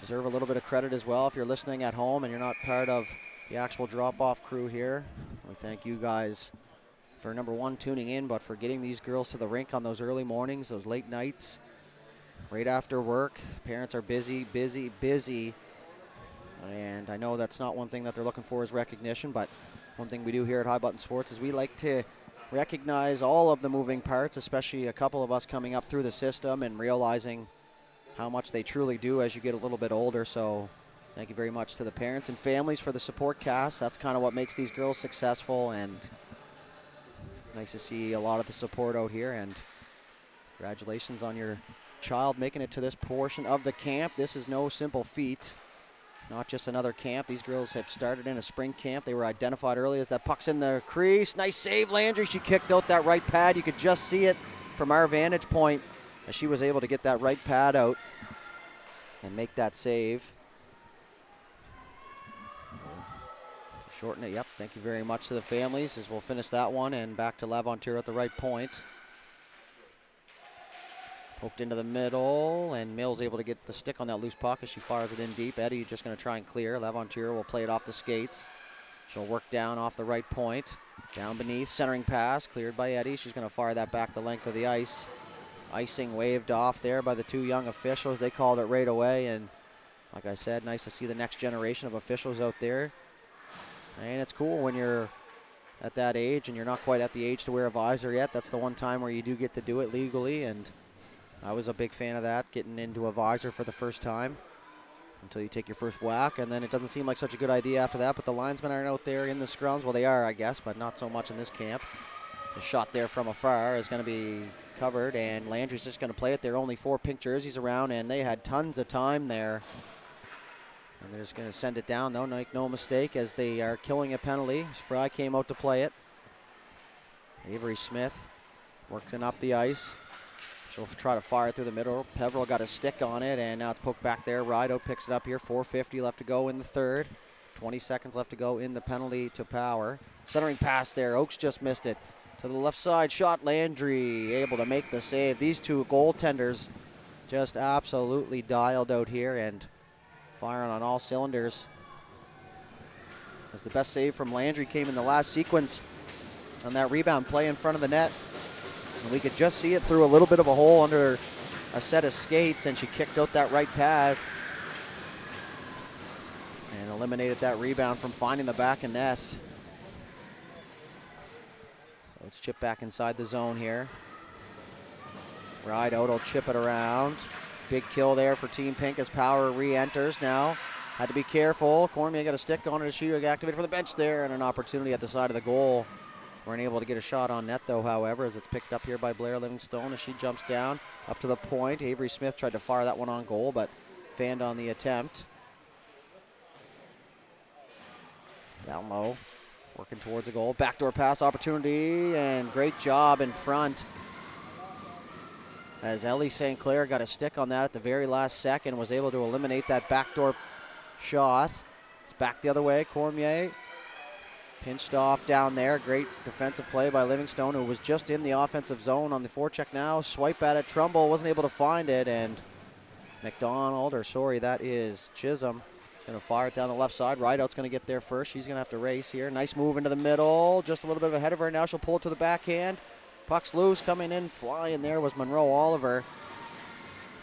deserve a little bit of credit as well. If you're listening at home and you're not part of the actual drop-off crew here, we thank you guys for, number one, tuning in, but for getting these girls to the rink on those early mornings, those late nights, right after work. Parents are busy, busy, busy. And I know that's not one thing that they're looking for is recognition, but one thing we do here at High Button Sports is we like to recognize all of the moving parts, especially a couple of us coming up through the system and realizing how much they truly do as you get a little bit older. So thank you very much to the parents and families for the support cast. That's kind of what makes these girls successful, and nice to see a lot of the support out here, and congratulations on your child making it to this portion of the camp. This is no simple feat. Not just another camp. These girls have started in a spring camp. They were identified early as that puck's in the crease. Nice save, Landry. She kicked out that right pad. You could just see it from our vantage point as she was able to get that right pad out and make that save. To shorten it, yep. Thank you very much to the families as we'll finish that one, and back to Laventure at the right point. Poked into the middle, and Mills able to get the stick on that loose puck as she fires it in deep. Eddie just going to try and clear. Laventure will play it off the skates. She'll work down off the right point. Down beneath, centering pass, cleared by Eddie. She's going to fire that back the length of the ice. Icing waved off there by the two young officials. They called it right away, and like I said, nice to see the next generation of officials out there. And it's cool when you're at that age and you're not quite at the age to wear a visor yet. That's the one time where you do get to do it legally, and I was a big fan of that, getting into a visor for the first time until you take your first whack, and then it doesn't seem like such a good idea after that, but the linesmen aren't out there in the scrums. Well, they are, I guess, but not so much in this camp. The shot there from afar is going to be covered, and Landry's just going to play it. There are only 4 pink jerseys around, and they had tons of time there. And they're just going to send it down, though, make no mistake, as they are killing a penalty. Fry came out to play it. Avery Smith working up the ice. She'll try to fire it through the middle. Peveril got a stick on it, and now it's poked back there. Rideout picks it up here. 4:50 left to go in the third. 20 seconds left to go in the penalty to Power. Centering pass there. Oakes just missed it. to the left side. Shot. Landry able to make the save. These two goaltenders just absolutely dialed out here and firing on all cylinders. As the best save from Landry came in the last sequence on that rebound play in front of the net. And we could just see it through a little bit of a hole under a set of skates, and she kicked out that right pad and eliminated that rebound from finding the back of net. So it's chipped back inside the zone here. Rideout will chip it around. Big kill there for Team Pink as Power re-enters now. Had to be careful. Cormier got a stick on it as she activated from the bench there, and an opportunity at the side of the goal. Weren't able to get a shot on net though, however, as it's picked up here by Blair Livingstone as she jumps down up to the point. Avery Smith tried to fire that one on goal, but fanned on the attempt. Down low, working towards a goal. Backdoor pass opportunity, and great job in front as Ellie St. Clair got a stick on that at the very last second, was able to eliminate that backdoor shot. It's back the other way. Cormier pinched off down there. Great defensive play by Livingstone, who was just in the offensive zone on the forecheck now. Swipe at it. Trumbull wasn't able to find it, and McDonald, or sorry, that is Chisholm, going to fire it down the left side. Rideout's going to get there first. She's going to have to race here. Nice move into the middle. Just a little bit ahead of her. Now she'll pull it to the backhand. Puck's loose. Coming in, flying there was Monroe Oliver.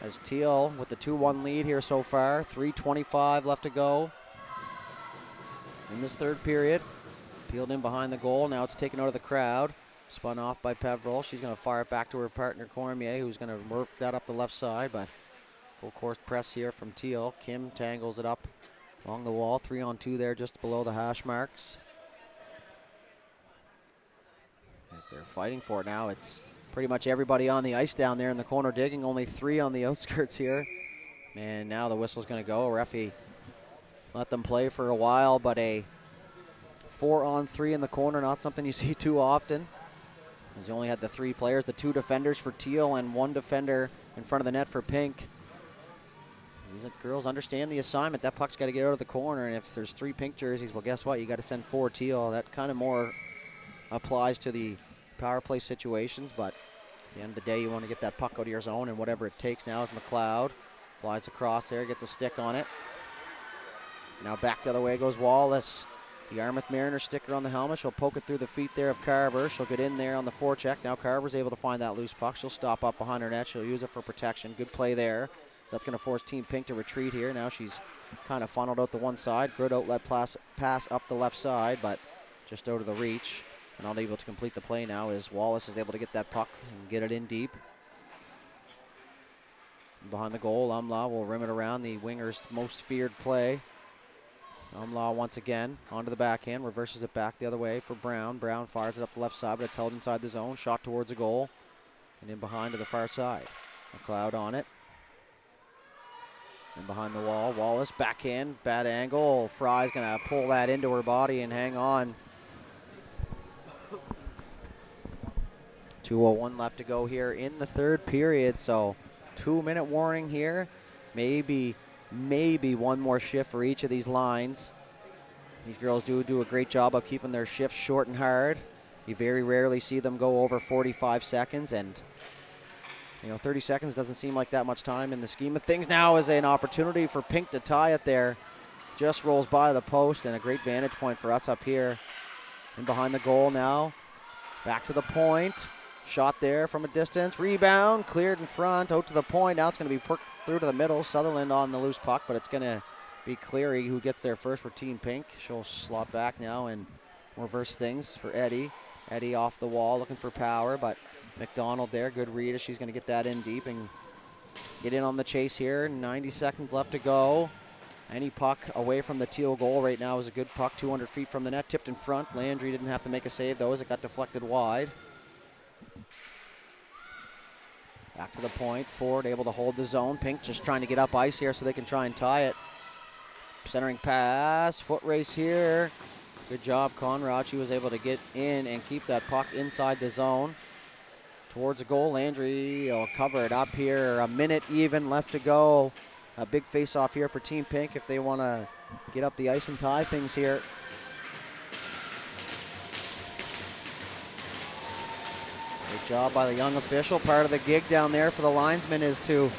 As Teal with the 2-1 lead here so far. 3:25 left to go in this third period. Peeled in behind the goal. Now it's taken out of the crowd. Spun off by Peveril. She's going to fire it back to her partner Cormier, who's going to work that up the left side, but full court press here from Teal. Kim tangles it up along the wall. 3-on-2 there just below the hash marks. As they're fighting for it now, it's pretty much everybody on the ice down there in the corner digging. Only 3 on the outskirts here. And now the whistle's going to go. Referee let them play for a while, but a 4-on-3 in the corner, not something you see too often. As you only had the 3 players, the 2 defenders for Teal and 1 defender in front of the net for Pink. These girls understand the assignment. That puck's got to get out of the corner, and if there's 3 Pink jerseys, well, guess what? You got to send 4 Teal. That kind of more applies to the power play situations, but at the end of the day, you want to get that puck out of your zone, and whatever it takes now is McLeod. Flies across there, gets a stick on it. Now back the other way goes Wallace. The Yarmouth Mariners sticker on the helmet. She'll poke it through the feet there of Carver. She'll get in there on the forecheck. Now Carver's able to find that loose puck. She'll stop up behind her net. She'll use it for protection. Good play there. So that's going to force Team Pink to retreat here. Now she's kind of funneled out the one side. Good outlet pass up the left side, but just out of the reach. And not able to complete the play now as Wallace is able to get that puck and get it in deep. Behind the goal, Umlaw will rim it around, the winger's most feared play. Umlaw once again onto the backhand, reverses it back the other way for Brown. Brown fires it up the left side, but it's held inside the zone. Shot towards a goal, and in behind to the far side. McLeod on it. And behind the wall, Wallace backhand, bad angle. Fry's going to pull that into her body and hang on. 2:01 left to go here in the third period, so 2-minute warning here. Maybe one more shift for each of these lines. These girls do a great job of keeping their shifts short and hard. You very rarely see them go over 45 seconds, and 30 seconds doesn't seem like that much time in the scheme of things. Now is an opportunity for Pink to tie it there. Just rolls by the post, and a great vantage point for us up here. And behind the goal now. Back to the point. Shot there from a distance. Rebound, cleared in front, out to the point. Now it's going to be perked through to the middle. Sutherland on the loose puck, but it's going to be Cleary who gets there first for Team Pink. She'll slot back now and reverse things for Eddie. Eddie off the wall looking for power, but McDonald there. Good read as she's going to get that in deep and get in on the chase here. 90 seconds left to go. Any puck away from the Teal goal right now is a good puck. 200 feet from the net, tipped in front. Landry didn't have to make a save though as it got deflected wide. Back to the point. Ford able to hold the zone. Pink just trying to get up ice here so they can try and tie it. Centering pass. Foot race here. Good job, Conrad. She was able to get in and keep that puck inside the zone. Towards the goal. Landry will cover it up here. A minute even left to go. A big face-off here for Team Pink if they want to get up the ice and tie things here. Good job by the young official. Part of the gig down there for the linesman is to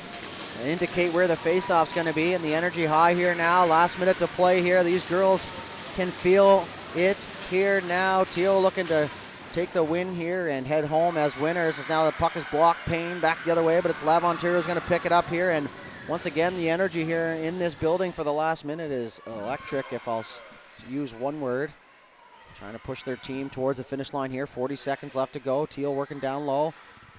indicate where the face-off's going to be, and the energy high here now. Last minute to play here. These girls can feel it here now. Teal looking to take the win here and head home as winners. As now the puck is blocked, Payne back the other way, but it's Lavantier who's going to pick it up here. And once again, the energy here in this building for the last minute is electric, if I'll use one word. Trying to push their team towards the finish line here. 40 seconds left to go. Teal working down low.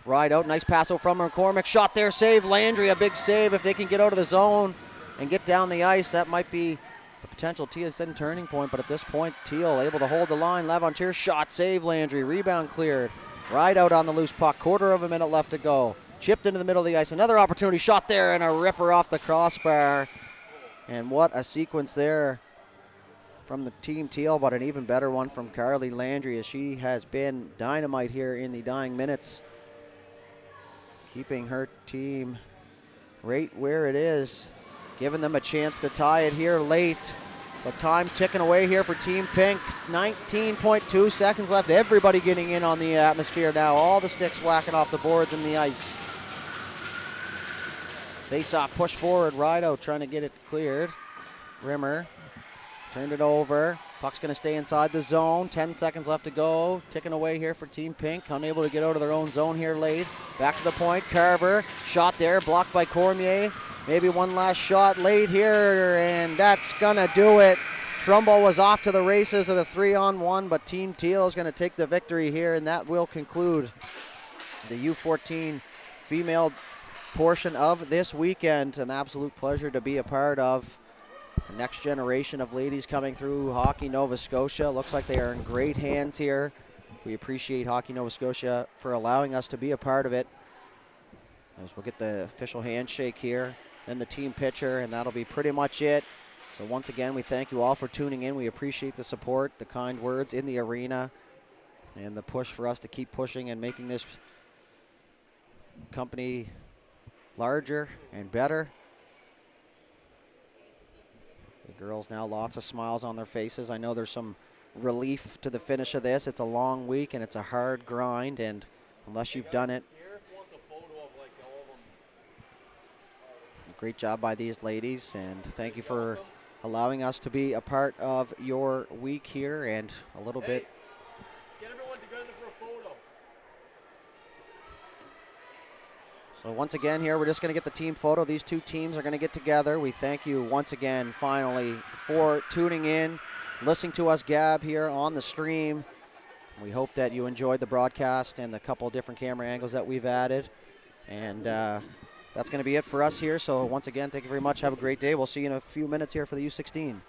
Ride out, nice pass out from McCormick. Shot there, save. Landry, a big save. If they can get out of the zone and get down the ice, that might be a potential TSN turning point. But at this point, Teal able to hold the line. Lavantier shot, save Landry. Rebound cleared. Ride out on the loose puck. Quarter of a minute left to go. Chipped into the middle of the ice. Another opportunity. Shot there and a ripper off the crossbar. And what a sequence there from the team Teal, but an even better one from Carly Landry, as she has been dynamite here in the dying minutes, keeping her team right where it is, giving them a chance to tie it here late. But time ticking away here for Team Pink. 19.2 seconds left. Everybody getting in on the atmosphere now. All the sticks whacking off the boards and the ice. Face-off, push forward. Rideout trying to get it cleared. Rimmer turned it over. Puck's going to stay inside the zone. 10 seconds left to go. Ticking away here for Team Pink. Unable to get out of their own zone here late. Back to the point. Carver. Shot there. Blocked by Cormier. Maybe one last shot late here, and that's going to do it. Trumbull was off to the races of the 3-on-1, but Team Teal is going to take the victory here, and that will conclude the U14 female portion of this weekend. An absolute pleasure to be a part of. The next generation of ladies coming through Hockey Nova Scotia. Looks like they are in great hands here. We appreciate Hockey Nova Scotia for allowing us to be a part of it. As we'll get the official handshake here, then the team picture, and that'll be pretty much it. So once again, we thank you all for tuning in. We appreciate the support, the kind words in the arena, and the push for us to keep pushing and making this company larger and better. The girls now, lots of smiles on their faces. I know there's some relief to the finish of this. It's a long week and it's a hard grind, and unless you've done it, great job by these ladies, and thank you for allowing us to be a part of your week here and a little bit. Get everyone together for a photo. So once again here, we're just going to get the team photo. These two teams are going to get together. We thank you once again, finally, for tuning in, listening to us gab here on the stream. We hope that you enjoyed the broadcast and the couple different camera angles that we've added. And that's going to be it for us here. So once again, thank you very much. Have a great day. We'll see you in a few minutes here for the U16.